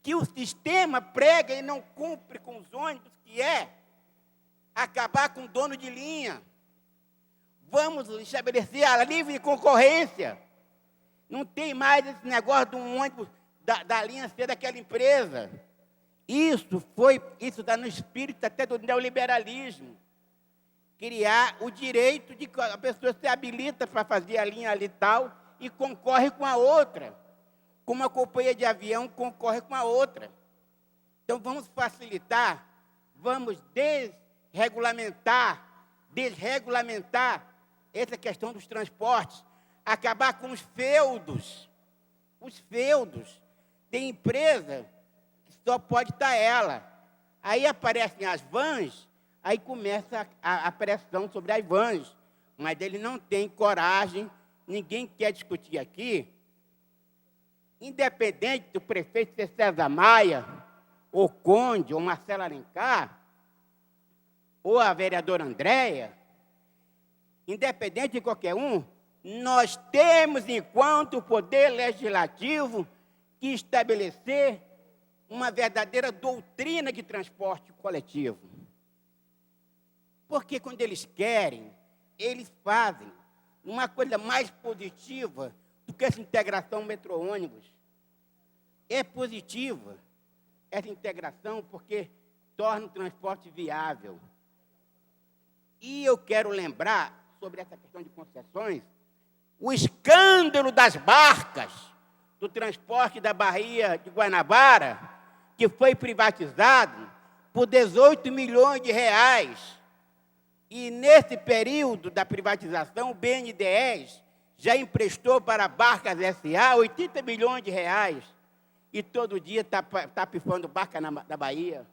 que o sistema prega e não cumpre com os ônibus, que é acabar com o dono de linha. Vamos estabelecer a livre concorrência. Não tem mais esse negócio de um ônibus da linha ser daquela empresa. Isso está no espírito até do neoliberalismo. Criar o direito de que a pessoa se habilita para fazer a linha ali tal e concorre com a outra. Como a companhia de avião concorre com a outra. Então, vamos facilitar, vamos desregulamentar essa questão dos transportes, acabar com os feudos. Os feudos. Tem empresa que só pode estar ela. Aí aparecem as vans, aí começa a pressão sobre as vans. Mas ele não tem coragem, ninguém quer discutir aqui. Independente do prefeito ser César Maia, ou Conde, ou Marcelo Alencar, ou a vereadora Andréa, independente de qualquer um, nós temos, enquanto poder legislativo, que estabelecer uma verdadeira doutrina de transporte coletivo. Porque quando eles querem, eles fazem uma coisa mais positiva com essa integração metrô-ônibus. É positiva essa integração porque torna o transporte viável. E eu quero lembrar, sobre essa questão de concessões, o escândalo das barcas do transporte da Baía de Guanabara, que foi privatizado por 18 milhões de reais. E, nesse período da privatização, o BNDES já emprestou para a Barcas S.A. 80 milhões de reais. E todo dia está pifando barca da Bahia.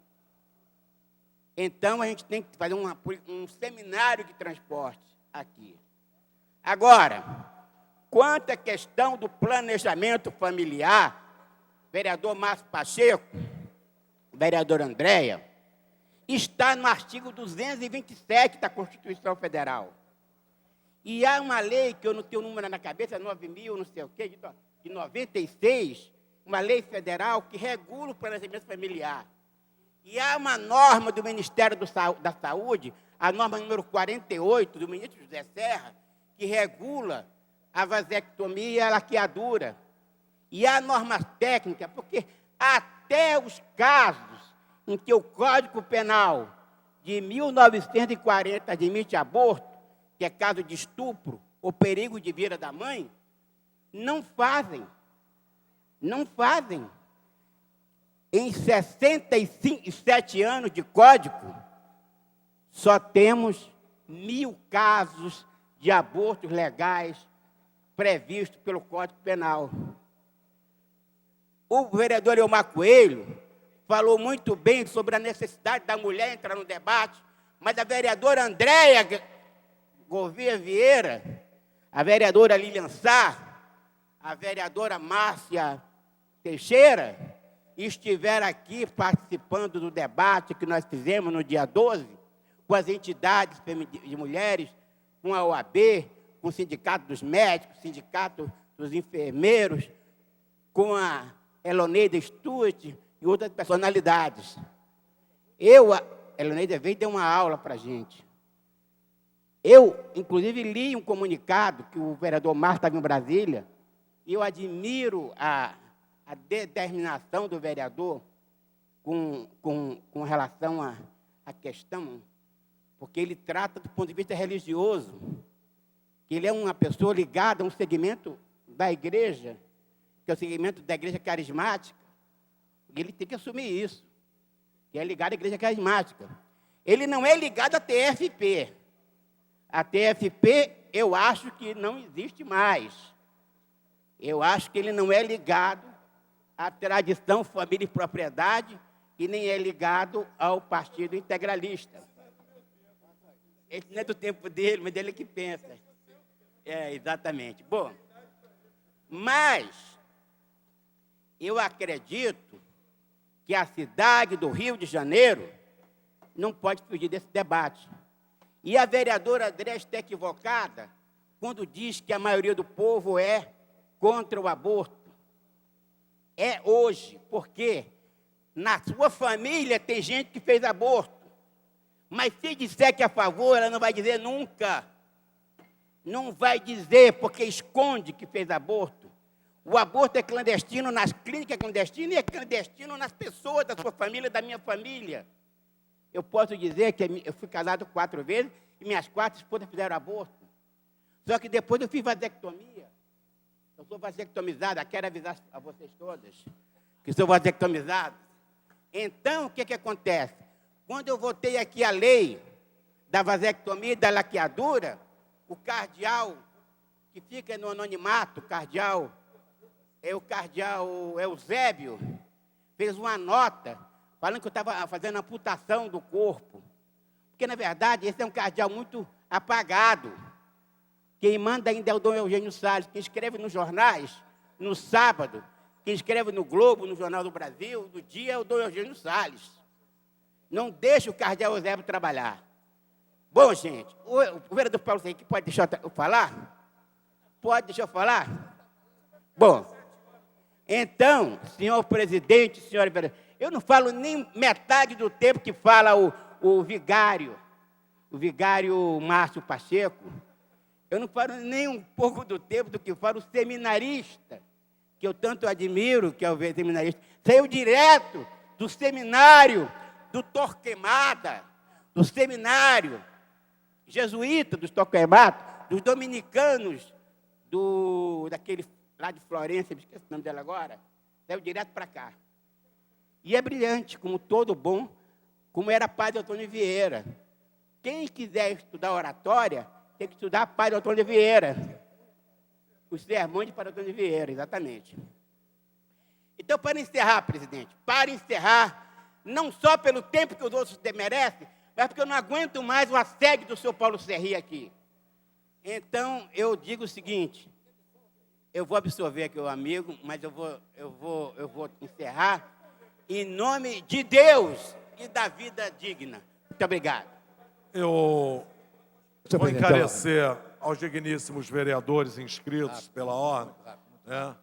Então, a gente tem que fazer um seminário de transporte aqui. Agora, quanto à questão do planejamento familiar, vereador Márcio Pacheco, vereador Andréia, está no artigo 227 da Constituição Federal. E há uma lei, que eu não tenho o número na cabeça, 9.000, não sei o quê, de 96, uma lei federal que regula o planejamento familiar. E há uma norma do Ministério da Saúde, a norma número 48, do ministro José Serra, que regula a vasectomia e a laqueadura. E há normas técnicas, porque até os casos em que o Código Penal de 1940 admite aborto, que é caso de estupro ou perigo de vida da mãe, não fazem. Em 67 anos de código, só temos 1.000 casos de abortos legais previstos pelo Código Penal. O vereador Elmar Coelho falou muito bem sobre a necessidade da mulher entrar no debate, mas a vereadora Andréia Gouveia Vieira, a vereadora Lilian Sá, a vereadora Márcia Teixeira, estiveram aqui participando do debate que nós fizemos no dia 12, com as entidades de mulheres, com a OAB, com o Sindicato dos Médicos, Sindicato dos Enfermeiros, com a Eloneida Stuart e outras personalidades. A Eloneida veio e deu uma aula para a gente. Eu, inclusive, li um comunicado que o vereador Márcio estava em Brasília, e eu admiro a determinação do vereador com relação à questão, porque ele trata do ponto de vista religioso, que ele é uma pessoa ligada a um segmento da igreja, que é o segmento da igreja carismática, e ele tem que assumir isso, que é ligado à igreja carismática. Ele não é ligado à TFP. A TFP, eu acho que não existe mais. Eu acho que ele não é ligado à tradição família e propriedade e nem é ligado ao Partido Integralista. Esse não é do tempo dele, mas dele que pensa. É, exatamente. Bom, mas eu acredito que a cidade do Rio de Janeiro não pode fugir desse debate. E a vereadora Andréia está equivocada quando diz que a maioria do povo é contra o aborto. É hoje, porque na sua família tem gente que fez aborto. Mas se disser que é a favor, ela não vai dizer nunca. Não vai dizer, porque esconde que fez aborto. O aborto é clandestino nas clínicas clandestinas e é clandestino nas pessoas da sua família, da minha família. Eu posso dizer que eu fui casado 4 vezes e minhas 4 esposas fizeram aborto. Só que depois eu fiz vasectomia. Eu sou vasectomizada, quero avisar a vocês todas que sou vasectomizado. Então, o que acontece? Quando eu votei aqui a lei da vasectomia e da laqueadura, o cardeal, que fica no anonimato, o cardeal Eusébio, fez uma nota falando que eu estava fazendo amputação do corpo. Porque, na verdade, esse é um cardeal muito apagado. Quem manda ainda é o Dom Eugênio Salles, que escreve nos jornais, no sábado, quem escreve no Globo, no Jornal do Brasil, no dia é o Dom Eugênio Salles. Não deixa o cardeal Eusébio trabalhar. Bom, gente, o vereador Paulo Henrique pode deixar eu falar? Pode deixar eu falar? Bom, então, senhor presidente, senhora vereadora, eu não falo nem metade do tempo que fala o vigário Márcio Pacheco. Eu não falo nem um pouco do tempo do que falo o seminarista, que eu tanto admiro, que é o seminarista. Saiu direto do seminário do Torquemada, do seminário jesuíta dos Torquemada, dos dominicanos, daquele lá de Florença, me esqueci o nome dela agora, saiu direto para cá. E é brilhante, como todo bom, como era Padre Antônio Vieira. Quem quiser estudar oratória, tem que estudar Padre Antônio Vieira. Os sermões de Padre Antônio Vieira, exatamente. Então, para encerrar, presidente, não só pelo tempo que os outros merecem, mas porque eu não aguento mais o assédio do senhor Paulo Serri aqui. Então, eu digo o seguinte, eu vou absorver aqui o amigo, mas eu vou encerrar em nome de Deus e da vida digna. Muito obrigado. Eu vou encarecer aos digníssimos vereadores inscritos pela ordem, né,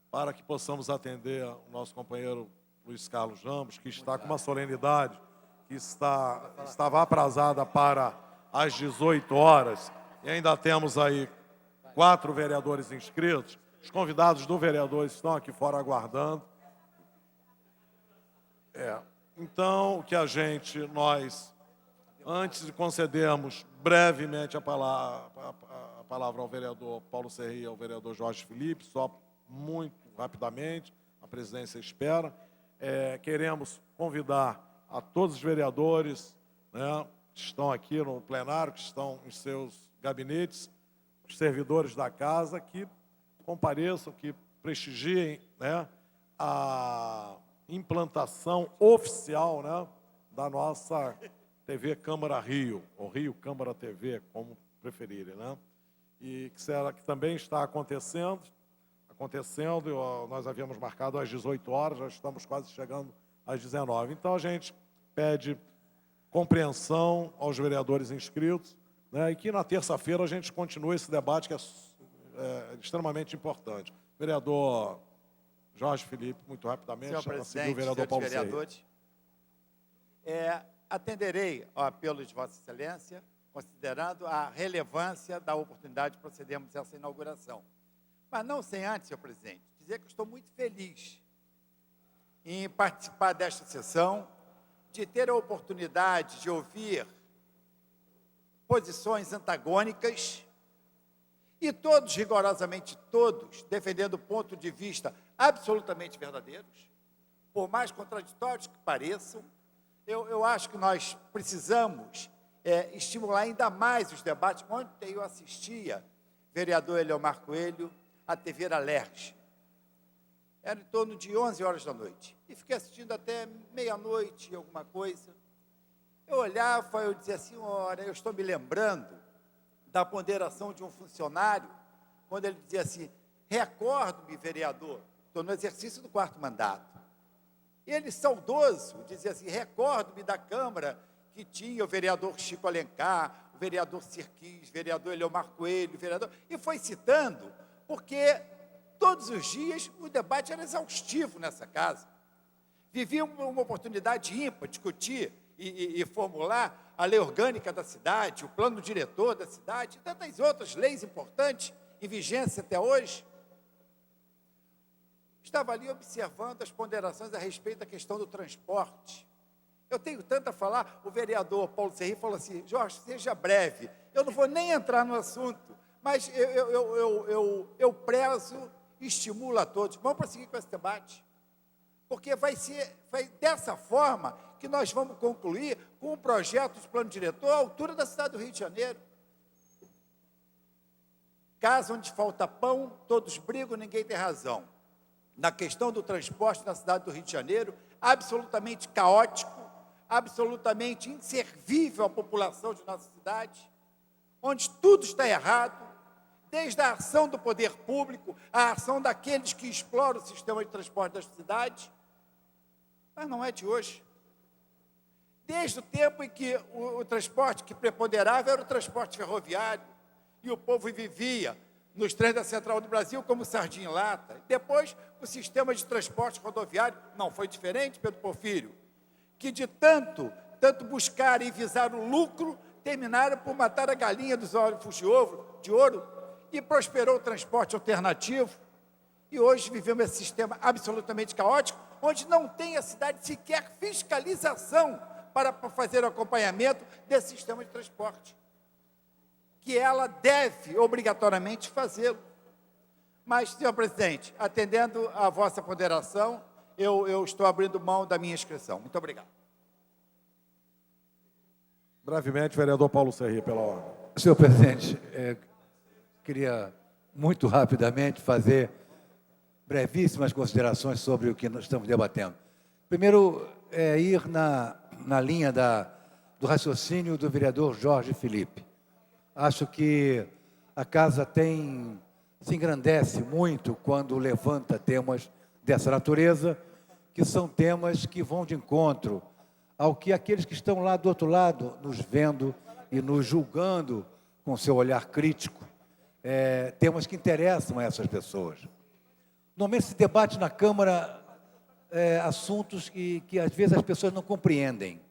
para que possamos atender o nosso companheiro Luiz Carlos Ramos, que está com uma solenidade que estava aprazada para as 18 horas, e ainda temos aí 4 vereadores inscritos. Os convidados do vereador estão aqui fora aguardando. Então, o que nós, antes de concedermos brevemente a palavra ao vereador Paulo Serri e ao vereador Jorge Felipe, só muito rapidamente, a presidência espera, queremos convidar a todos os vereadores, né, que estão aqui no plenário, que estão em seus gabinetes, os servidores da casa, que compareçam, que prestigiem, né, a implantação oficial, né, da nossa TV Câmara Rio, ou Rio Câmara TV, como preferirem, né? E que também está acontecendo, nós havíamos marcado às 18 horas, já estamos quase chegando às 19. Então, a gente pede compreensão aos vereadores inscritos, né, e que na terça-feira a gente continue esse debate que é extremamente importante. Vereador Jorge Felipe, muito rapidamente, senhor presidente, o vereador Paulo vereadores, atenderei ao apelo de Vossa Excelência, considerando a relevância da oportunidade de procedermos a essa inauguração. Mas não sem antes, senhor presidente, dizer que eu estou muito feliz em participar desta sessão, de ter a oportunidade de ouvir posições antagônicas e todos, rigorosamente todos, defendendo pontos de vista absolutamente verdadeiros, por mais contraditórios que pareçam. Eu acho que nós precisamos estimular ainda mais os debates. Ontem eu assistia, vereador Eliomar Coelho, a TV Alerj. Era em torno de 11 horas da noite. E fiquei assistindo até meia-noite, alguma coisa. Eu olhava, eu dizia assim, ora, eu estou me lembrando da ponderação de um funcionário, quando ele dizia assim, recordo-me, vereador, estou no exercício do 4º mandato. E ele, saudoso, dizia assim, recordo-me da Câmara que tinha o vereador Chico Alencar, o vereador Sirquis, o vereador Eliomar Coelho, e foi citando, porque todos os dias o debate era exaustivo nessa casa. Vivia uma oportunidade ímpar de discutir e formular a lei orgânica da cidade, o plano diretor da cidade, e tantas outras leis importantes em vigência até hoje. Estava ali observando as ponderações a respeito da questão do transporte. Eu tenho tanto a falar, o vereador Paulo Serri falou assim, Jorge, seja breve, eu não vou nem entrar no assunto, mas eu prezo e estimulo a todos. Vamos prosseguir com esse debate, porque vai dessa forma que nós vamos concluir com um projeto de plano diretor à altura da cidade do Rio de Janeiro. Casa onde falta pão, todos brigam, ninguém tem razão. Na questão do transporte na cidade do Rio de Janeiro, absolutamente caótico, absolutamente inservível à população de nossa cidade, onde tudo está errado, desde a ação do poder público, a ação daqueles que exploram o sistema de transporte da cidade, mas não é de hoje. Desde o tempo em que o transporte que preponderava era o transporte ferroviário, e o povo vivia nos trens da Central do Brasil como sardinha em lata. Depois, o sistema de transporte rodoviário não foi diferente, Pedro Porfírio, que de tanto buscar e visar o lucro, terminaram por matar a galinha dos ovos de ouro e prosperou o transporte alternativo. E hoje vivemos esse sistema absolutamente caótico, onde não tem a cidade sequer fiscalização para fazer o acompanhamento desse sistema de transporte, que ela deve obrigatoriamente fazê-lo. Mas, senhor presidente, atendendo à vossa ponderação, eu estou abrindo mão da minha inscrição. Muito obrigado. Brevemente, vereador Paulo Serri, pela ordem. Senhor presidente, queria muito rapidamente fazer brevíssimas considerações sobre o que nós estamos debatendo. Primeiro, ir na linha do raciocínio do vereador Jorge Felipe. Acho que a casa se engrandece muito quando levanta temas dessa natureza, que são temas que vão de encontro ao que aqueles que estão lá do outro lado, nos vendo e nos julgando com seu olhar crítico, temas que interessam a essas pessoas. Normalmente se debate na Câmara assuntos que às vezes as pessoas não compreendem,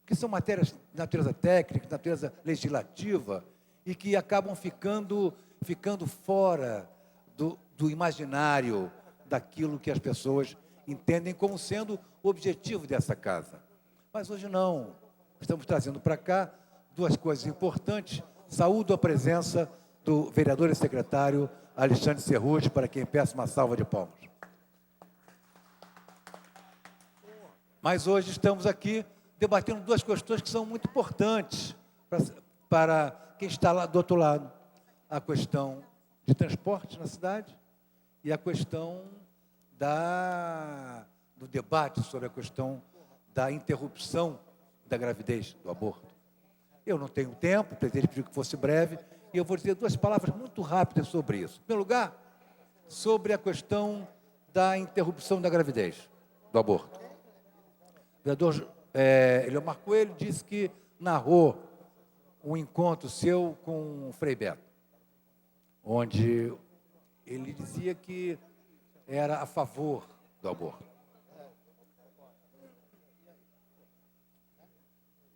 que são matérias de natureza técnica, de natureza legislativa, e que acabam ficando fora do imaginário daquilo que as pessoas entendem como sendo o objetivo dessa casa. Mas hoje não. Estamos trazendo para cá duas coisas importantes. Saúdo a presença do vereador e secretário Alexandre Serruti, para quem peço uma salva de palmas. Mas hoje estamos aqui debatendo duas questões que são muito importantes para quem está lá do outro lado. A questão de transporte na cidade e a questão do debate sobre a questão da interrupção da gravidez, do aborto. Eu não tenho tempo, o presidente pediu que fosse breve, e eu vou dizer duas palavras muito rápidas sobre isso. Em primeiro lugar, sobre a questão da interrupção da gravidez, do aborto. O vereador Eliomar Coelho disse que narrou um encontro seu com o Frei Beto, onde ele dizia que era a favor do aborto.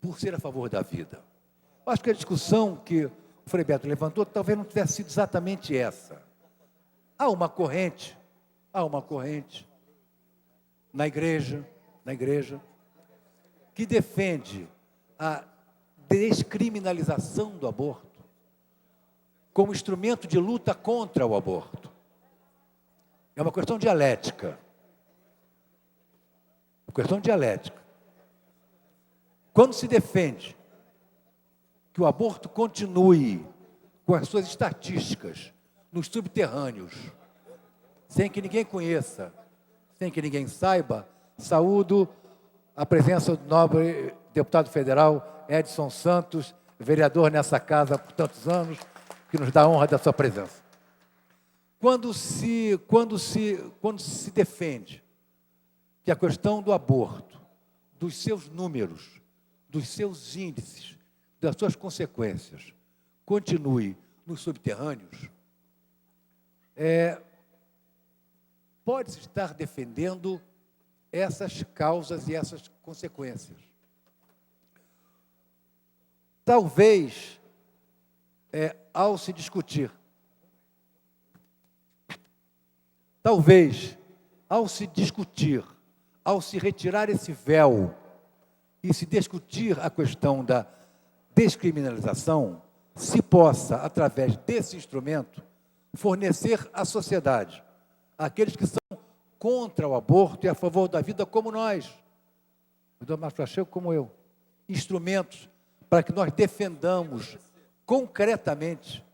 Por ser a favor da vida. Eu acho que a discussão que o Frei Beto levantou talvez não tivesse sido exatamente essa. Há uma corrente na igreja, que defende a descriminalização do aborto como instrumento de luta contra o aborto. É uma questão dialética. Quando se defende que o aborto continue com as suas estatísticas nos subterrâneos, sem que ninguém conheça, sem que ninguém saiba, saúdo a presença do nobre deputado federal Edson Santos, vereador nessa casa por tantos anos, que nos dá a honra da sua presença. Quando se defende que a questão do aborto, dos seus números, dos seus índices, das suas consequências, continue nos subterrâneos, pode-se estar defendendo essas causas e essas consequências. Talvez, ao se discutir, ao se retirar esse véu e se discutir a questão da descriminalização, se possa, através desse instrumento, fornecer à sociedade, aqueles que são contra o aborto e a favor da vida, como nós, o doutor Márcio Pacheco, como eu, instrumentos para que nós defendamos concretamente,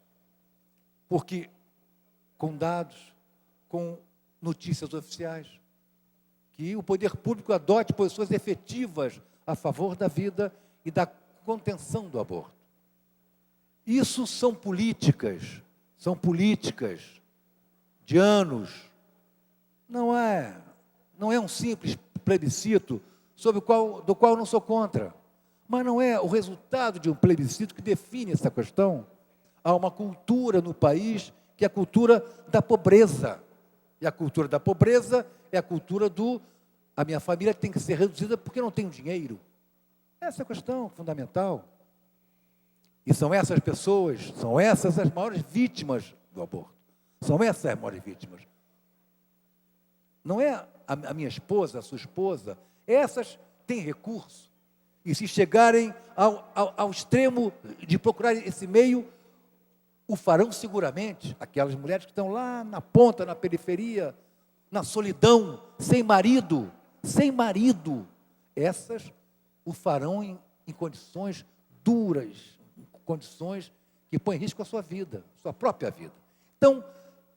porque com dados, com notícias oficiais, que o poder público adote posições efetivas a favor da vida e da contenção do aborto. Isso são políticas de anos. Não é um simples plebiscito do qual eu não sou contra, mas não é o resultado de um plebiscito que define essa questão. Há uma cultura no país que é a cultura da pobreza, e a cultura da pobreza é a cultura a minha família tem que ser reduzida porque não tenho dinheiro. Essa é a questão fundamental. E são essas pessoas, são essas as maiores vítimas do aborto. São essas as maiores vítimas. Não é a minha esposa, a sua esposa. Essas têm recurso. E se chegarem ao extremo de procurar esse meio, o farão seguramente. Aquelas mulheres que estão lá na ponta, na periferia, na solidão, sem marido, essas o farão em condições duras, condições que põem em risco a sua vida, sua própria vida. Então,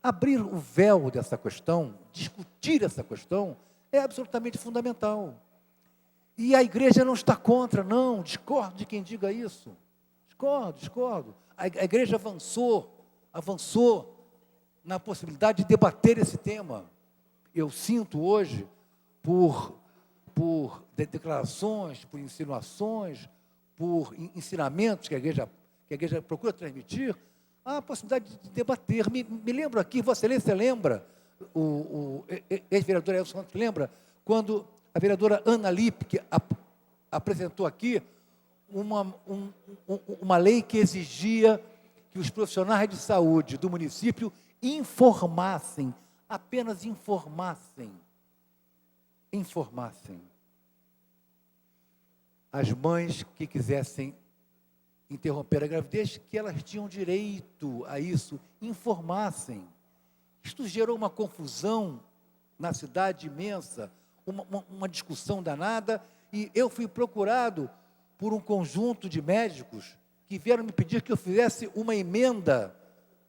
abrir o véu dessa questão, discutir essa questão, é absolutamente fundamental. E a igreja não está contra, não, discordo de quem diga isso. Discordo. A igreja avançou na possibilidade de debater esse tema. Eu sinto hoje, por declarações, por insinuações, por ensinamentos que a igreja procura transmitir, a possibilidade de debater. Me lembro aqui, Vossa Excelência lembra, o ex-vereador Elson Santos lembra, quando a vereadora Ana Lippe apresentou aqui uma lei que exigia que os profissionais de saúde do município informassem, apenas informassem as mães que quisessem interromper a gravidez, que elas tinham direito a isso, informassem. Isto gerou uma confusão na cidade imensa, uma discussão danada, e eu fui procurado por um conjunto de médicos que vieram me pedir que eu fizesse uma emenda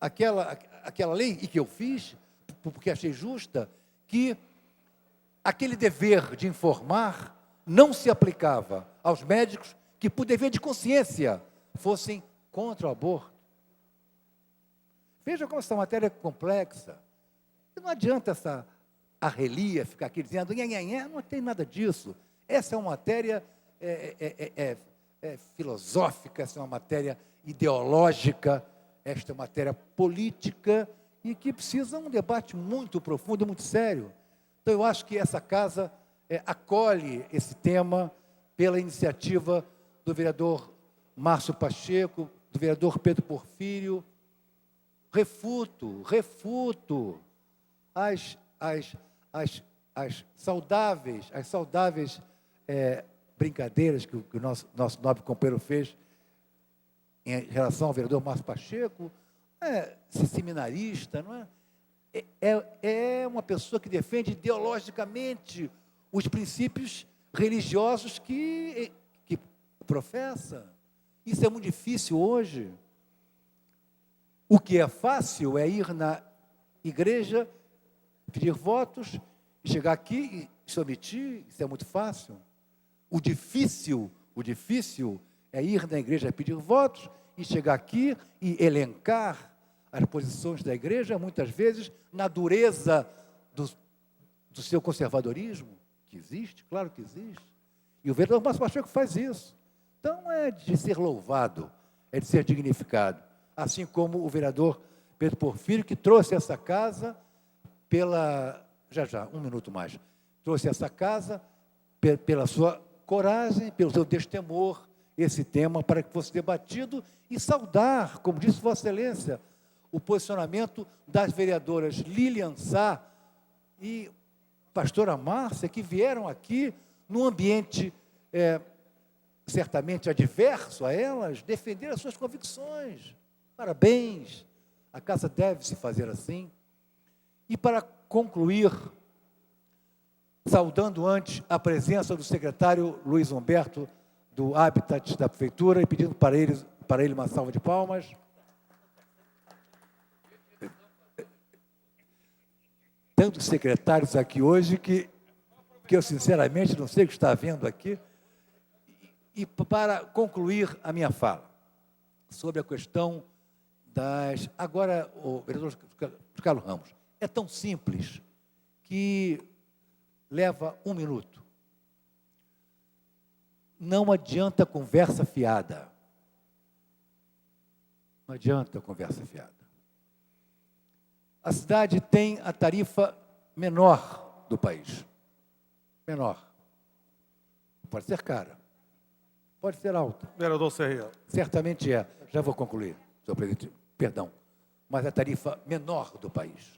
àquela lei, e que eu fiz, porque achei justa, que aquele dever de informar não se aplicava aos médicos que, por dever de consciência, fossem contra o aborto. Veja como essa matéria é complexa. E não adianta essa arrelia ficar aqui dizendo, não tem nada disso. Essa é uma matéria filosófica, essa é uma matéria ideológica, esta é uma matéria política e que precisa de um debate muito profundo e muito sério. Então, eu acho que essa casa acolhe esse tema pela iniciativa do vereador Márcio Pacheco, do vereador Pedro Porfírio. Refuto as saudáveis brincadeiras que o nosso nobre companheiro fez em relação ao vereador Márcio Pacheco. Seminarista, não é? É uma pessoa que defende ideologicamente os princípios religiosos que professa. Isso é muito difícil hoje. O que é fácil é ir na igreja, pedir votos, chegar aqui e se omitir, isso é muito fácil. O difícil é ir na igreja pedir votos e chegar aqui e elencar as posições da igreja, muitas vezes, na dureza do seu conservadorismo, que existe, claro que existe. E o vereador Márcio Pacheco faz isso. Então, é de ser louvado, é de ser dignificado. Assim como o vereador Pedro Porfírio, que trouxe essa casa um minuto mais, trouxe essa casa pela sua coragem, pelo seu destemor, esse tema para que fosse debatido e saudar, como disse Vossa Excelência, o posicionamento das vereadoras Lilian Sá e pastora Márcia, que vieram aqui num ambiente certamente adverso a elas, defender as suas convicções. Parabéns, a casa deve se fazer assim. E para concluir, saudando antes a presença do secretário Luiz Humberto, do Habitat da Prefeitura, e pedindo para ele uma salva de palmas. Tantos secretários aqui hoje que eu, sinceramente, não sei o que está havendo aqui. E para concluir a minha fala sobre a questão Agora, o vereador Carlos Ramos, é tão simples que leva 1 minuto. Não adianta conversa fiada. Não adianta conversa fiada. A cidade tem a tarifa menor do país. Menor. Pode ser cara. pode ser alta. Vereador Serra. Certamente é. Já vou concluir, senhor presidente. Perdão. Mas a tarifa menor do país.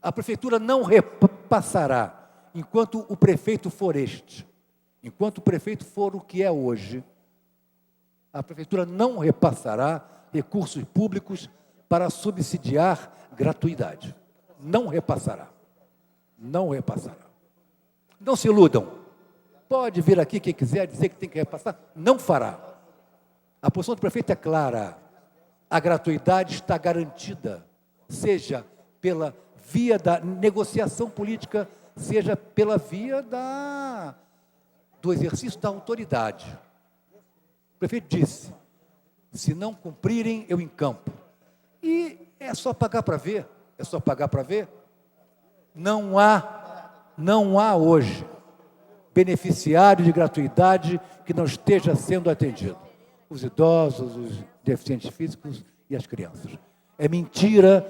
A prefeitura não repassará enquanto o prefeito for este. Enquanto o prefeito for o que é hoje, a prefeitura não repassará recursos públicos para subsidiar gratuidade. Não repassará. Não repassará. Não se iludam. Pode vir aqui quem quiser dizer que tem que repassar, não fará. A posição do prefeito é clara. A gratuidade está garantida, seja pela via da negociação política, seja pela via do exercício da autoridade. O prefeito disse, se não cumprirem, eu encampo. E é só pagar para ver, é só pagar para ver. Não há hoje beneficiário de gratuidade que não esteja sendo atendido. Os idosos, os deficientes físicos e as crianças. É mentira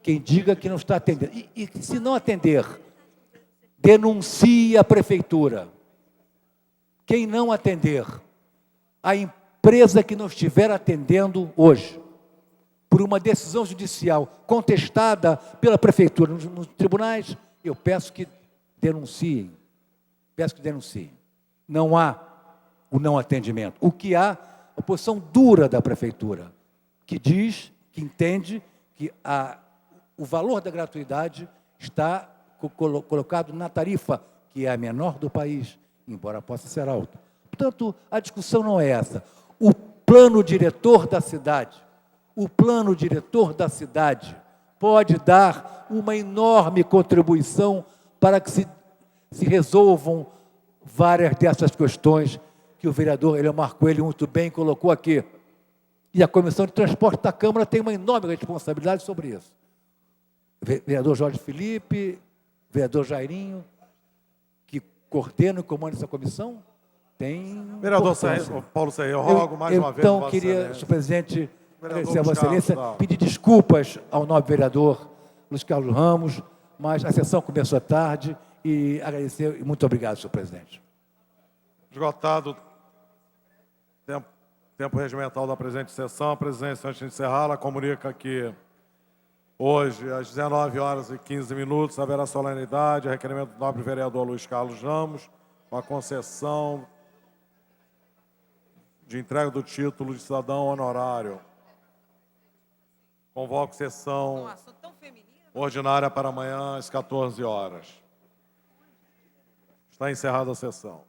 quem diga que não está atendendo. E se não atender, denuncie a prefeitura. Quem não atender, a empresa que não estiver atendendo hoje, por uma decisão judicial contestada pela prefeitura nos tribunais, eu peço que denunciem. Peço que denunciem. Não há o não atendimento. O que há, a posição dura da prefeitura, que diz, que entende que o valor da gratuidade está colocado na tarifa, que é a menor do país, embora possa ser alta. Portanto, a discussão não é essa. O plano diretor da cidade pode dar uma enorme contribuição para que se resolvam várias dessas questões que o vereador Eliomar Coelho muito bem colocou aqui. E a Comissão de Transporte da Câmara tem uma enorme responsabilidade sobre isso. Vereador Jorge Felipe, vereador Jairinho, que coordena e comanda essa comissão, tem... Vereador Paulo Serra, eu rogo mais uma vez... Então, queria, senhor presidente, agradecer a Vossa Excelência, pedir desculpas ao nobre vereador Luiz Carlos Ramos, mas a sessão começou tarde e agradecer e muito obrigado, senhor presidente. Esgotado o tempo regimental da presente sessão, a presidência, antes de encerrá-la, comunica que hoje, às 19h15, haverá solenidade, a requerimento do nobre vereador Luiz Carlos Ramos, com a concessão de entrega do título de cidadão honorário. Convoco sessão ordinária para amanhã, às 14 horas. Está encerrada a sessão.